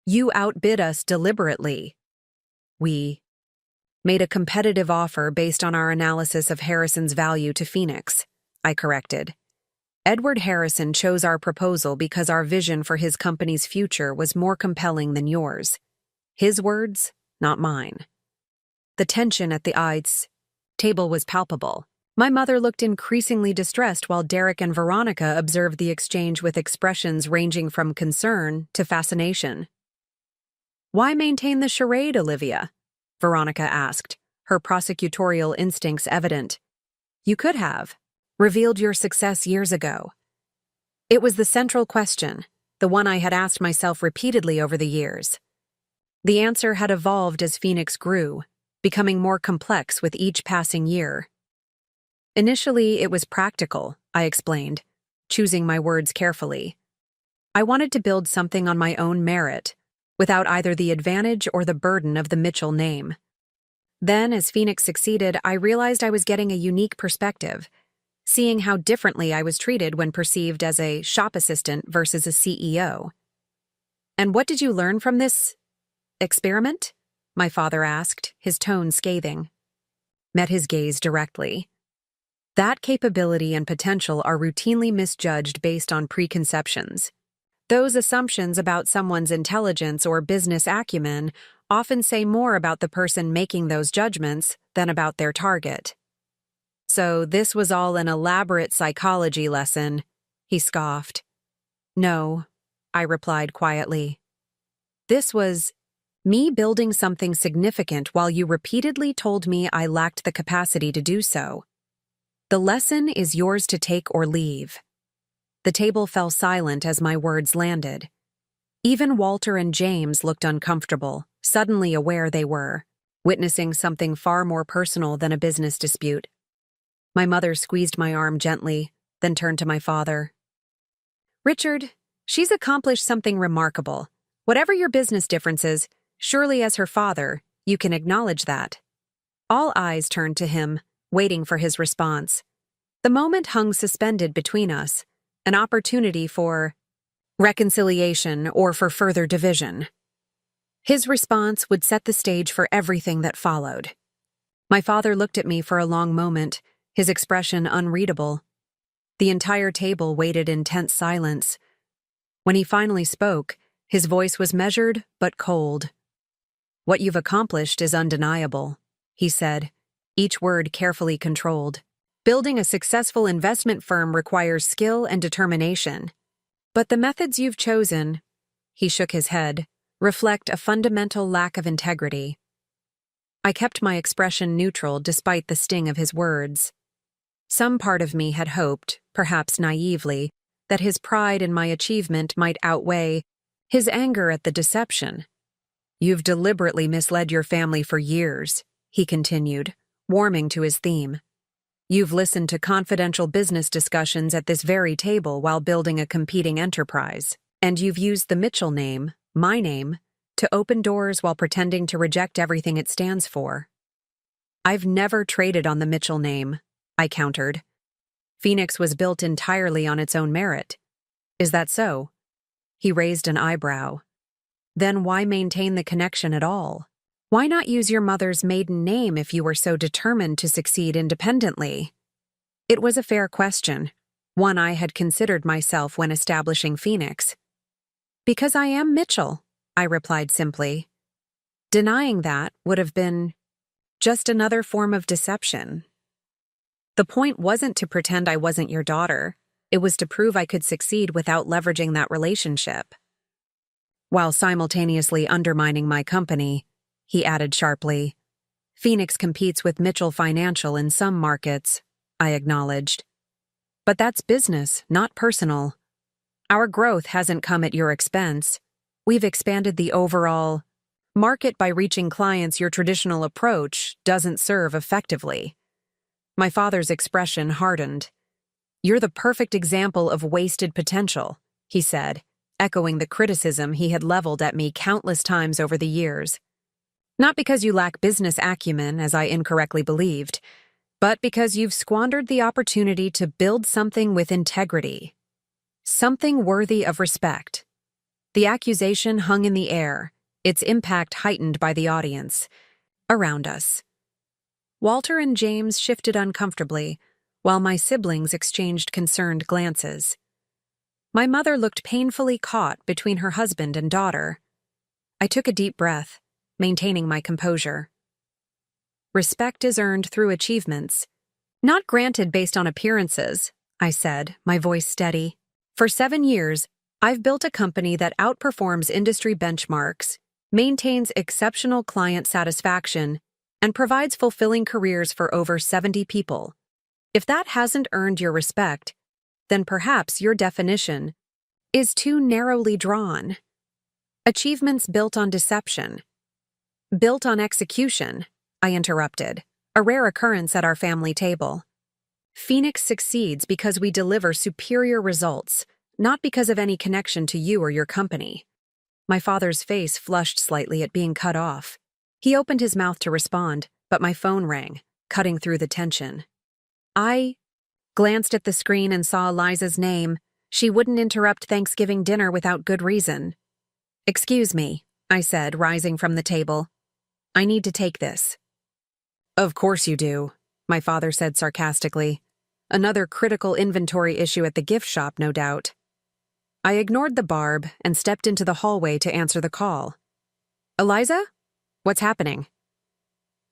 You outbid us deliberately. We made a competitive offer based on our analysis of Harrison's value to Phoenix, I corrected. Edward Harrison chose our proposal because our vision for his company's future was more compelling than yours. His words, not mine. The tension at the ice table was palpable. My mother looked increasingly distressed while Derek and Veronica observed the exchange with expressions ranging from concern to fascination. Why maintain the charade, Olivia? Veronica asked, her prosecutorial instincts evident. You could have revealed your success years ago. It was the central question, the one I had asked myself repeatedly over the years. The answer had evolved as Phoenix grew, becoming more complex with each passing year. Initially, it was practical, I explained, choosing my words carefully. I wanted to build something on my own merit, without either the advantage or the burden of the Mitchell name. Then, as Phoenix succeeded, I realized I was getting a unique perspective, seeing how differently I was treated when perceived as a shop assistant versus a CEO. And what did you learn from this experiment? My father asked, his tone scathing. Met his gaze directly. That capability and potential are routinely misjudged based on preconceptions. Those assumptions about someone's intelligence or business acumen often say more about the person making those judgments than about their target. So this was all an elaborate psychology lesson, he scoffed. No, I replied quietly. This was me building something significant while you repeatedly told me I lacked the capacity to do so. The lesson is yours to take or leave. The table fell silent as my words landed. Even Walter and James looked uncomfortable, suddenly aware they were, witnessing something far more personal than a business dispute. My mother squeezed my arm gently, then turned to my father. Richard, she's accomplished something remarkable. Whatever your business differences, surely as her father, you can acknowledge that. All eyes turned to him, waiting for his response. The moment hung suspended between us, an opportunity for reconciliation or for further division. His response would set the stage for everything that followed. My father looked at me for a long moment, his expression unreadable. The entire table waited in tense silence. When he finally spoke, his voice was measured but cold. What you've accomplished is undeniable, he said, each word carefully controlled. Building a successful investment firm requires skill and determination. But the methods you've chosen, he shook his head, reflect a fundamental lack of integrity. I kept my expression neutral despite the sting of his words. Some part of me had hoped, perhaps naively, that his pride in my achievement might outweigh his anger at the deception. You've deliberately misled your family for years, he continued, warming to his theme. You've listened to confidential business discussions at this very table while building a competing enterprise, and you've used the Mitchell name, my name, to open doors while pretending to reject everything it stands for. I've never traded on the Mitchell name, I countered. Phoenix was built entirely on its own merit. Is that so? He raised an eyebrow. Then why maintain the connection at all? Why not use your mother's maiden name if you were so determined to succeed independently? It was a fair question, one I had considered myself when establishing Phoenix. Because I am Mitchell, I replied simply. Denying that would have been just another form of deception. The point wasn't to pretend I wasn't your daughter. It was to prove I could succeed without leveraging that relationship. While simultaneously undermining my company, he added sharply, Phoenix competes with Mitchell Financial in some markets, I acknowledged. But that's business, not personal. Our growth hasn't come at your expense. We've expanded the overall market by reaching clients your traditional approach doesn't serve effectively. My father's expression hardened. You're the perfect example of wasted potential, he said, echoing the criticism he had leveled at me countless times over the years. Not because you lack business acumen, as I incorrectly believed, but because you've squandered the opportunity to build something with integrity. Something worthy of respect. The accusation hung in the air, its impact heightened by the audience around us. Walter and James shifted uncomfortably, while my siblings exchanged concerned glances. My mother looked painfully caught between her husband and daughter. I took a deep breath, maintaining my composure. Respect is earned through achievements, not granted based on appearances, I said, my voice steady. For 7 years, I've built a company that outperforms industry benchmarks, maintains exceptional client satisfaction, and provides fulfilling careers for over 70 people. If that hasn't earned your respect, then perhaps your definition is too narrowly drawn. Achievements built on deception. Built on execution, I interrupted, a rare occurrence at our family table. Phoenix succeeds because we deliver superior results, not because of any connection to you or your company. My father's face flushed slightly at being cut off. He opened his mouth to respond, but my phone rang, cutting through the tension. I glanced at the screen and saw Eliza's name. She wouldn't interrupt Thanksgiving dinner without good reason. Excuse me, I said, rising from the table. I need to take this. Of course you do, my father said sarcastically. Another critical inventory issue at the gift shop, no doubt. I ignored the barb and stepped into the hallway to answer the call. Eliza? What's happening?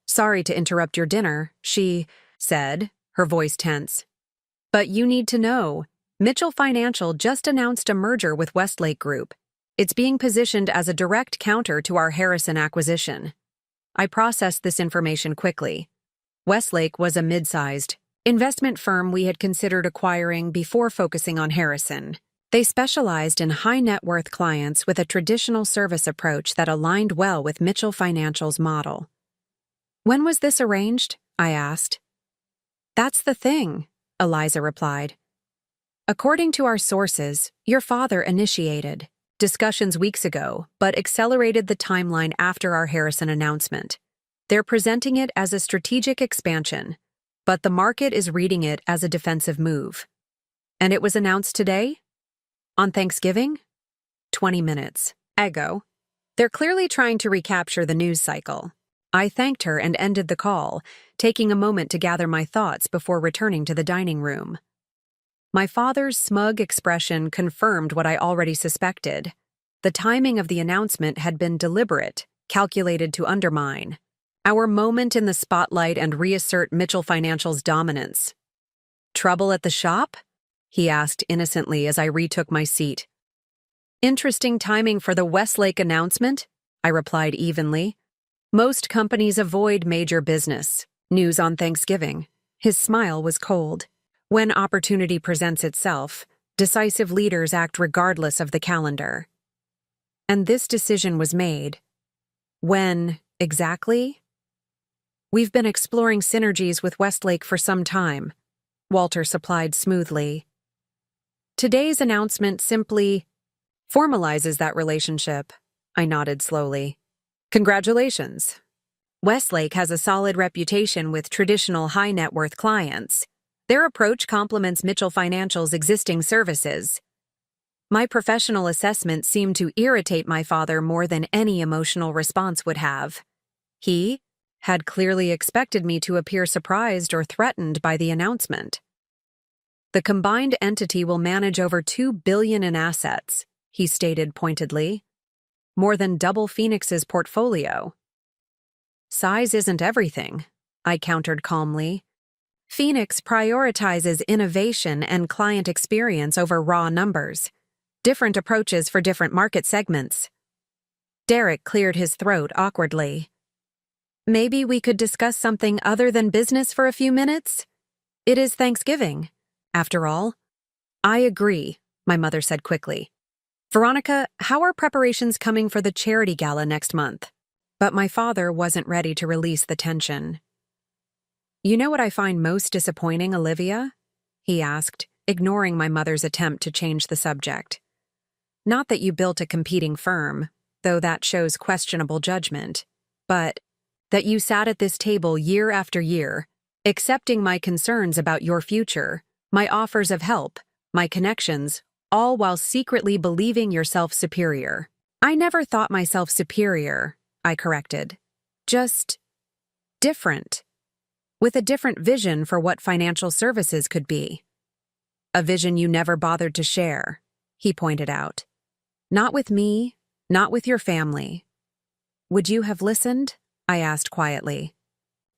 Sorry to interrupt your dinner, she said, her voice tense. But you need to know, Mitchell Financial just announced a merger with Westlake Group. It's being positioned as a direct counter to our Harrison acquisition. I processed this information quickly. Westlake was a mid-sized investment firm we had considered acquiring before focusing on Harrison. They specialized in high-net-worth clients with a traditional service approach that aligned well with Mitchell Financial's model. When was this arranged? I asked. That's the thing, Eliza replied. According to our sources, your father initiated discussions weeks ago, but accelerated the timeline after our Harrison announcement. They're presenting it as a strategic expansion, but the market is reading it as a defensive move. And it was announced today? On Thanksgiving? 20 minutes ago. They're clearly trying to recapture the news cycle. I thanked her and ended the call, taking a moment to gather my thoughts before returning to the dining room. My father's smug expression confirmed what I already suspected. The timing of the announcement had been deliberate, calculated to undermine our moment in the spotlight and reassert Mitchell Financial's dominance. Trouble at the shop? He asked innocently as I retook my seat. Interesting timing for the Westlake announcement, I replied evenly. Most companies avoid major business news on Thanksgiving. His smile was cold. When opportunity presents itself, decisive leaders act regardless of the calendar. And this decision was made. When, exactly? We've been exploring synergies with Westlake for some time, Walter supplied smoothly. Today's announcement simply formalizes that relationship, I nodded slowly. Congratulations. Westlake has a solid reputation with traditional high-net-worth clients. Their approach complements Mitchell Financial's existing services. My professional assessment seemed to irritate my father more than any emotional response would have. He had clearly expected me to appear surprised or threatened by the announcement. The combined entity will manage over $2 billion in assets, he stated pointedly. More than double Phoenix's portfolio. Size isn't everything, I countered calmly. Phoenix prioritizes innovation and client experience over raw numbers. Different approaches for different market segments. Derek cleared his throat awkwardly. Maybe we could discuss something other than business for a few minutes? It is Thanksgiving, after all. I agree, my mother said quickly. Veronica, how are preparations coming for the charity gala next month? But my father wasn't ready to release the tension. You know what I find most disappointing, Olivia? He asked, ignoring my mother's attempt to change the subject. Not that you built a competing firm, though that shows questionable judgment, but that you sat at this table year after year, accepting my concerns about your future, my offers of help, my connections, all while secretly believing yourself superior. I never thought myself superior, I corrected. Just different. With a different vision for what financial services could be. A vision you never bothered to share, he pointed out. Not with me, not with your family. Would you have listened? I asked quietly.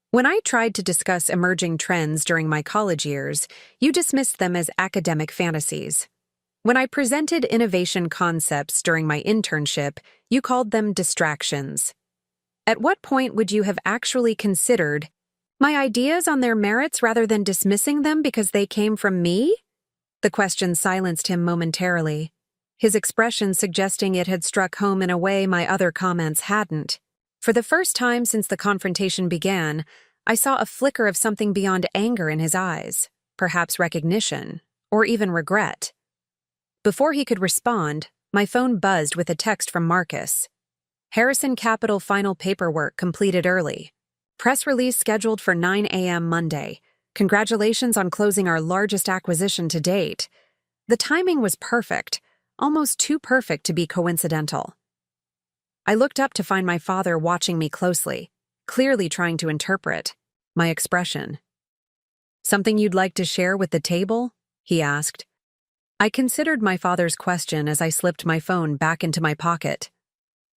When I tried to discuss emerging trends during my college years, you dismissed them as academic fantasies. When I presented innovation concepts during my internship, you called them distractions. At what point would you have actually considered my ideas on their merits rather than dismissing them because they came from me? The question silenced him momentarily, his expression suggesting it had struck home in a way my other comments hadn't. For the first time since the confrontation began, I saw a flicker of something beyond anger in his eyes, perhaps recognition, or even regret. Before he could respond, my phone buzzed with a text from Marcus. Harrison Capital final paperwork completed early. Press release scheduled for 9 a.m. Monday. Congratulations on closing our largest acquisition to date. The timing was perfect, almost too perfect to be coincidental. I looked up to find my father watching me closely, clearly trying to interpret my expression. Something you'd like to share with the table? He asked. I considered my father's question as I slipped my phone back into my pocket.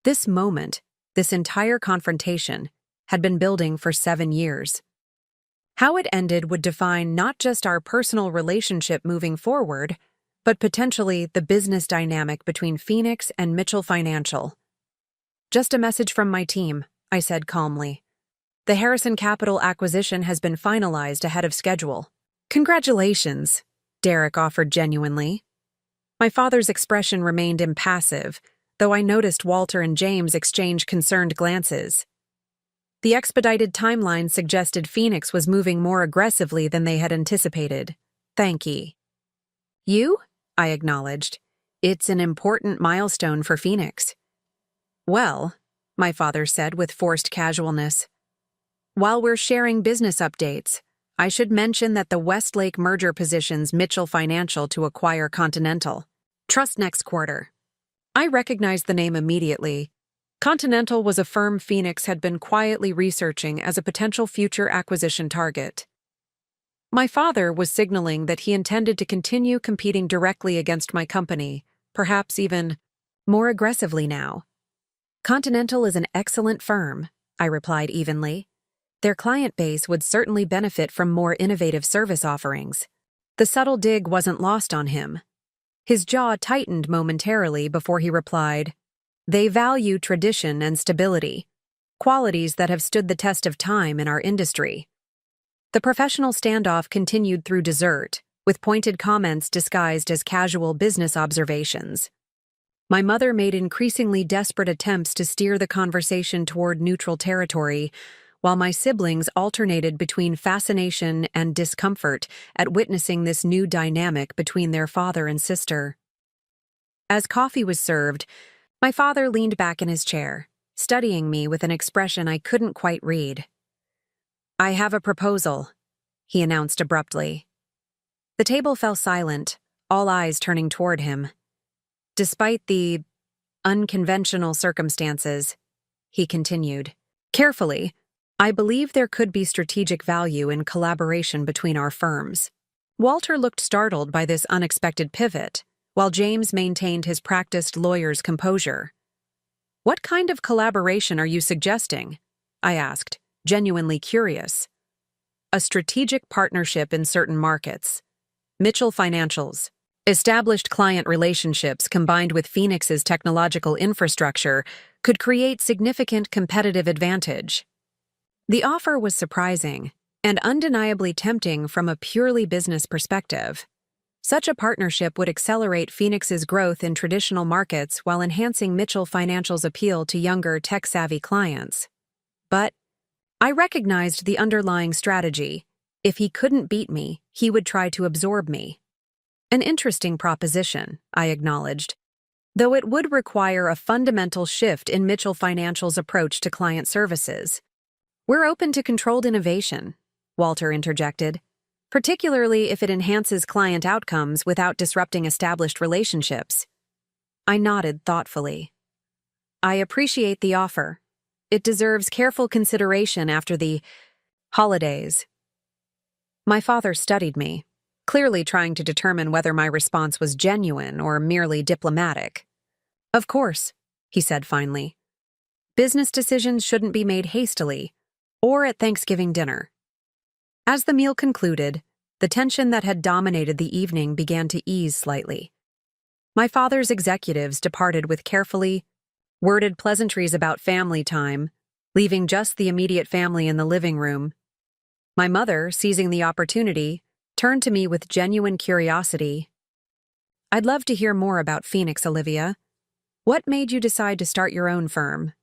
This moment, this entire confrontation, had been building for 7 years. How it ended would define not just our personal relationship moving forward, but potentially the business dynamic between Phoenix and Mitchell Financial. Just a message from my team, I said calmly. The Harrison Capital acquisition has been finalized ahead of schedule. Congratulations, Derek offered genuinely. My father's expression remained impassive, though I noticed Walter and James exchange concerned glances. The expedited timeline suggested Phoenix was moving more aggressively than they had anticipated. Thank ye. You? I acknowledged. It's an important milestone for Phoenix. Well, my father said with forced casualness. While we're sharing business updates, I should mention that the Westlake merger positions Mitchell Financial to acquire Continental Trust next quarter. I recognized the name immediately. Continental was a firm Phoenix had been quietly researching as a potential future acquisition target. My father was signaling that he intended to continue competing directly against my company, perhaps even more aggressively now. Continental is an excellent firm, I replied evenly. Their client base would certainly benefit from more innovative service offerings. The subtle dig wasn't lost on him. His jaw tightened momentarily before he replied, They value tradition and stability, qualities that have stood the test of time in our industry. The professional standoff continued through dessert, with pointed comments disguised as casual business observations. My mother made increasingly desperate attempts to steer the conversation toward neutral territory, while my siblings alternated between fascination and discomfort at witnessing this new dynamic between their father and sister. As coffee was served, my father leaned back in his chair, studying me with an expression I couldn't quite read. I have a proposal, he announced abruptly. The table fell silent, all eyes turning toward him. Despite the unconventional circumstances, he continued, carefully, I believe there could be strategic value in collaboration between our firms. Walter looked startled by this unexpected pivot, while James maintained his practiced lawyer's composure. What kind of collaboration are you suggesting? I asked, genuinely curious. A strategic partnership in certain markets. Mitchell Financials. Established client relationships combined with Phoenix's technological infrastructure could create significant competitive advantage. The offer was surprising and undeniably tempting from a purely business perspective. Such a partnership would accelerate Phoenix's growth in traditional markets while enhancing Mitchell Financial's appeal to younger, tech-savvy clients. But I recognized the underlying strategy. If he couldn't beat me, he would try to absorb me. An interesting proposition, I acknowledged, though it would require a fundamental shift in Mitchell Financial's approach to client services. We're open to controlled innovation, Walter interjected, particularly if it enhances client outcomes without disrupting established relationships. I nodded thoughtfully. I appreciate the offer. It deserves careful consideration after the holidays. My father studied me, clearly trying to determine whether my response was genuine or merely diplomatic. Of course, he said finally. Business decisions shouldn't be made hastily or at Thanksgiving dinner. As the meal concluded, the tension that had dominated the evening began to ease slightly. My father's executives departed with carefully worded pleasantries about family time, leaving just the immediate family in the living room. My mother, seizing the opportunity, turned to me with genuine curiosity. I'd love to hear more about Phoenix, Olivia. What made you decide to start your own firm?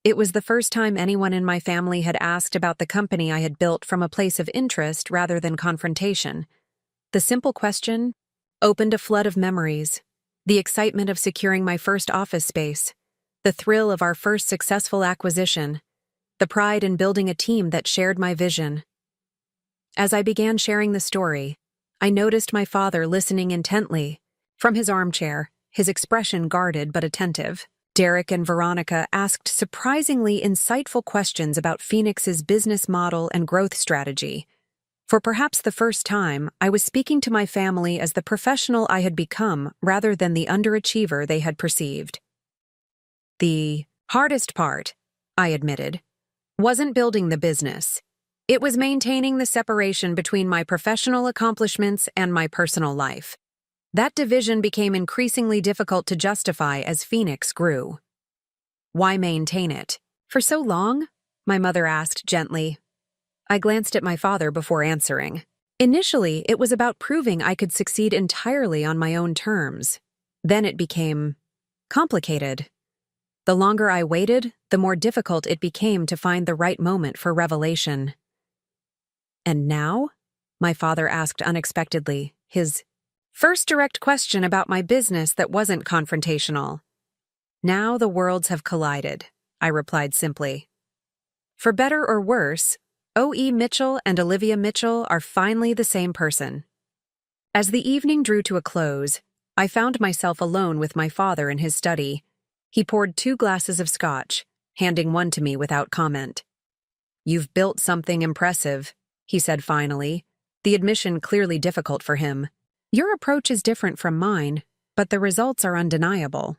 It was the first time anyone in my family had asked about the company I had built from a place of interest rather than confrontation. The simple question opened a flood of memories, the excitement of securing my first office space, the thrill of our first successful acquisition, the pride in building a team that shared my vision. As I began sharing the story, I noticed my father listening intently. From his armchair, his expression guarded but attentive. Derek and Veronica asked surprisingly insightful questions about Phoenix's business model and growth strategy. For perhaps the first time, I was speaking to my family as the professional I had become rather than the underachiever they had perceived. The hardest part, I admitted, wasn't building the business. It was maintaining the separation between my professional accomplishments and my personal life. That division became increasingly difficult to justify as Phoenix grew. Why maintain it? For so long? My mother asked gently. I glanced at my father before answering. Initially, it was about proving I could succeed entirely on my own terms. Then it became complicated. The longer I waited, the more difficult it became to find the right moment for revelation. And now? My father asked unexpectedly, his first direct question about my business that wasn't confrontational. Now the worlds have collided, I replied simply. For better or worse, O.E. Mitchell and Olivia Mitchell are finally the same person. As the evening drew to a close, I found myself alone with my father in his study. He poured 2 glasses of scotch, handing one to me without comment. You've built something impressive, he said finally, the admission clearly difficult for him. Your approach is different from mine, but the results are undeniable.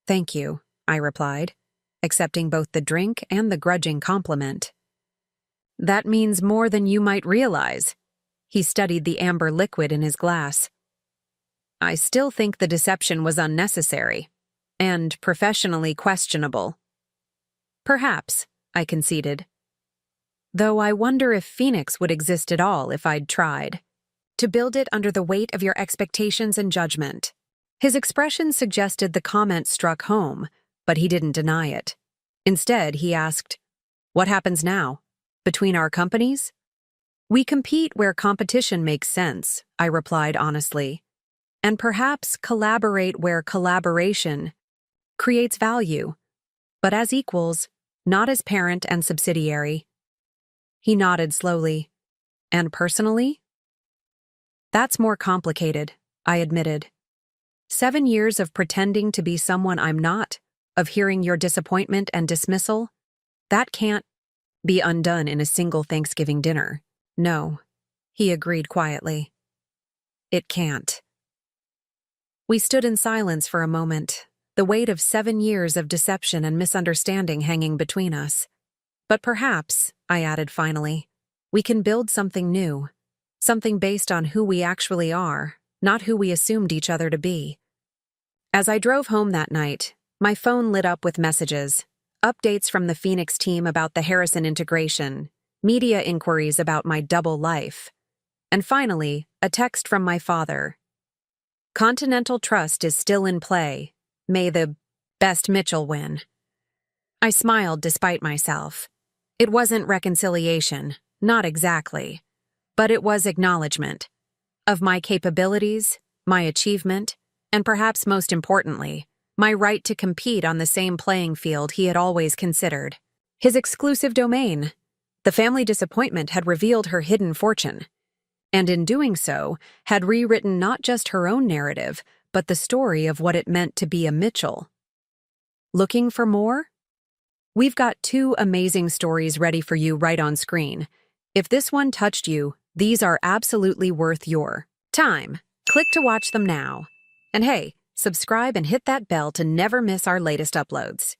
Thank you, I replied, accepting both the drink and the grudging compliment. That means more than you might realize. He studied the amber liquid in his glass. I still think the deception was unnecessary and professionally questionable. Perhaps, I conceded. Though I wonder if Phoenix would exist at all if I'd tried. To build it under the weight of your expectations and judgment. His expression suggested the comment struck home, but he didn't deny it. Instead, he asked, what happens now? Between our companies? We compete where competition makes sense, I replied honestly, and perhaps collaborate where collaboration creates value, but as equals, not as parent and subsidiary. He nodded slowly. And personally? That's more complicated, I admitted. 7 years of pretending to be someone I'm not, of hearing your disappointment and dismissal, that can't be undone in a single Thanksgiving dinner. No, he agreed quietly. It can't. We stood in silence for a moment, the weight of 7 years of deception and misunderstanding hanging between us. But perhaps, I added finally, we can build something new, something based on who we actually are, not who we assumed each other to be. As I drove home that night, my phone lit up with messages, updates from the Phoenix team about the Harrison integration, media inquiries about my double life, and finally, a text from my father. Continental Trust is still in play. May the best Mitchell win. I smiled despite myself. It wasn't reconciliation, not exactly, but it was acknowledgement of my capabilities, my achievement, and perhaps most importantly, my right to compete on the same playing field he had always considered. His exclusive domain. The family disappointment had revealed her hidden fortune, and in doing so, had rewritten not just her own narrative, but the story of what it meant to be a Mitchell. Looking for more? We've got 2 amazing stories ready for you right on screen. If this one touched you, these are absolutely worth your time. Click to watch them now. And hey, subscribe and hit that bell to never miss our latest uploads.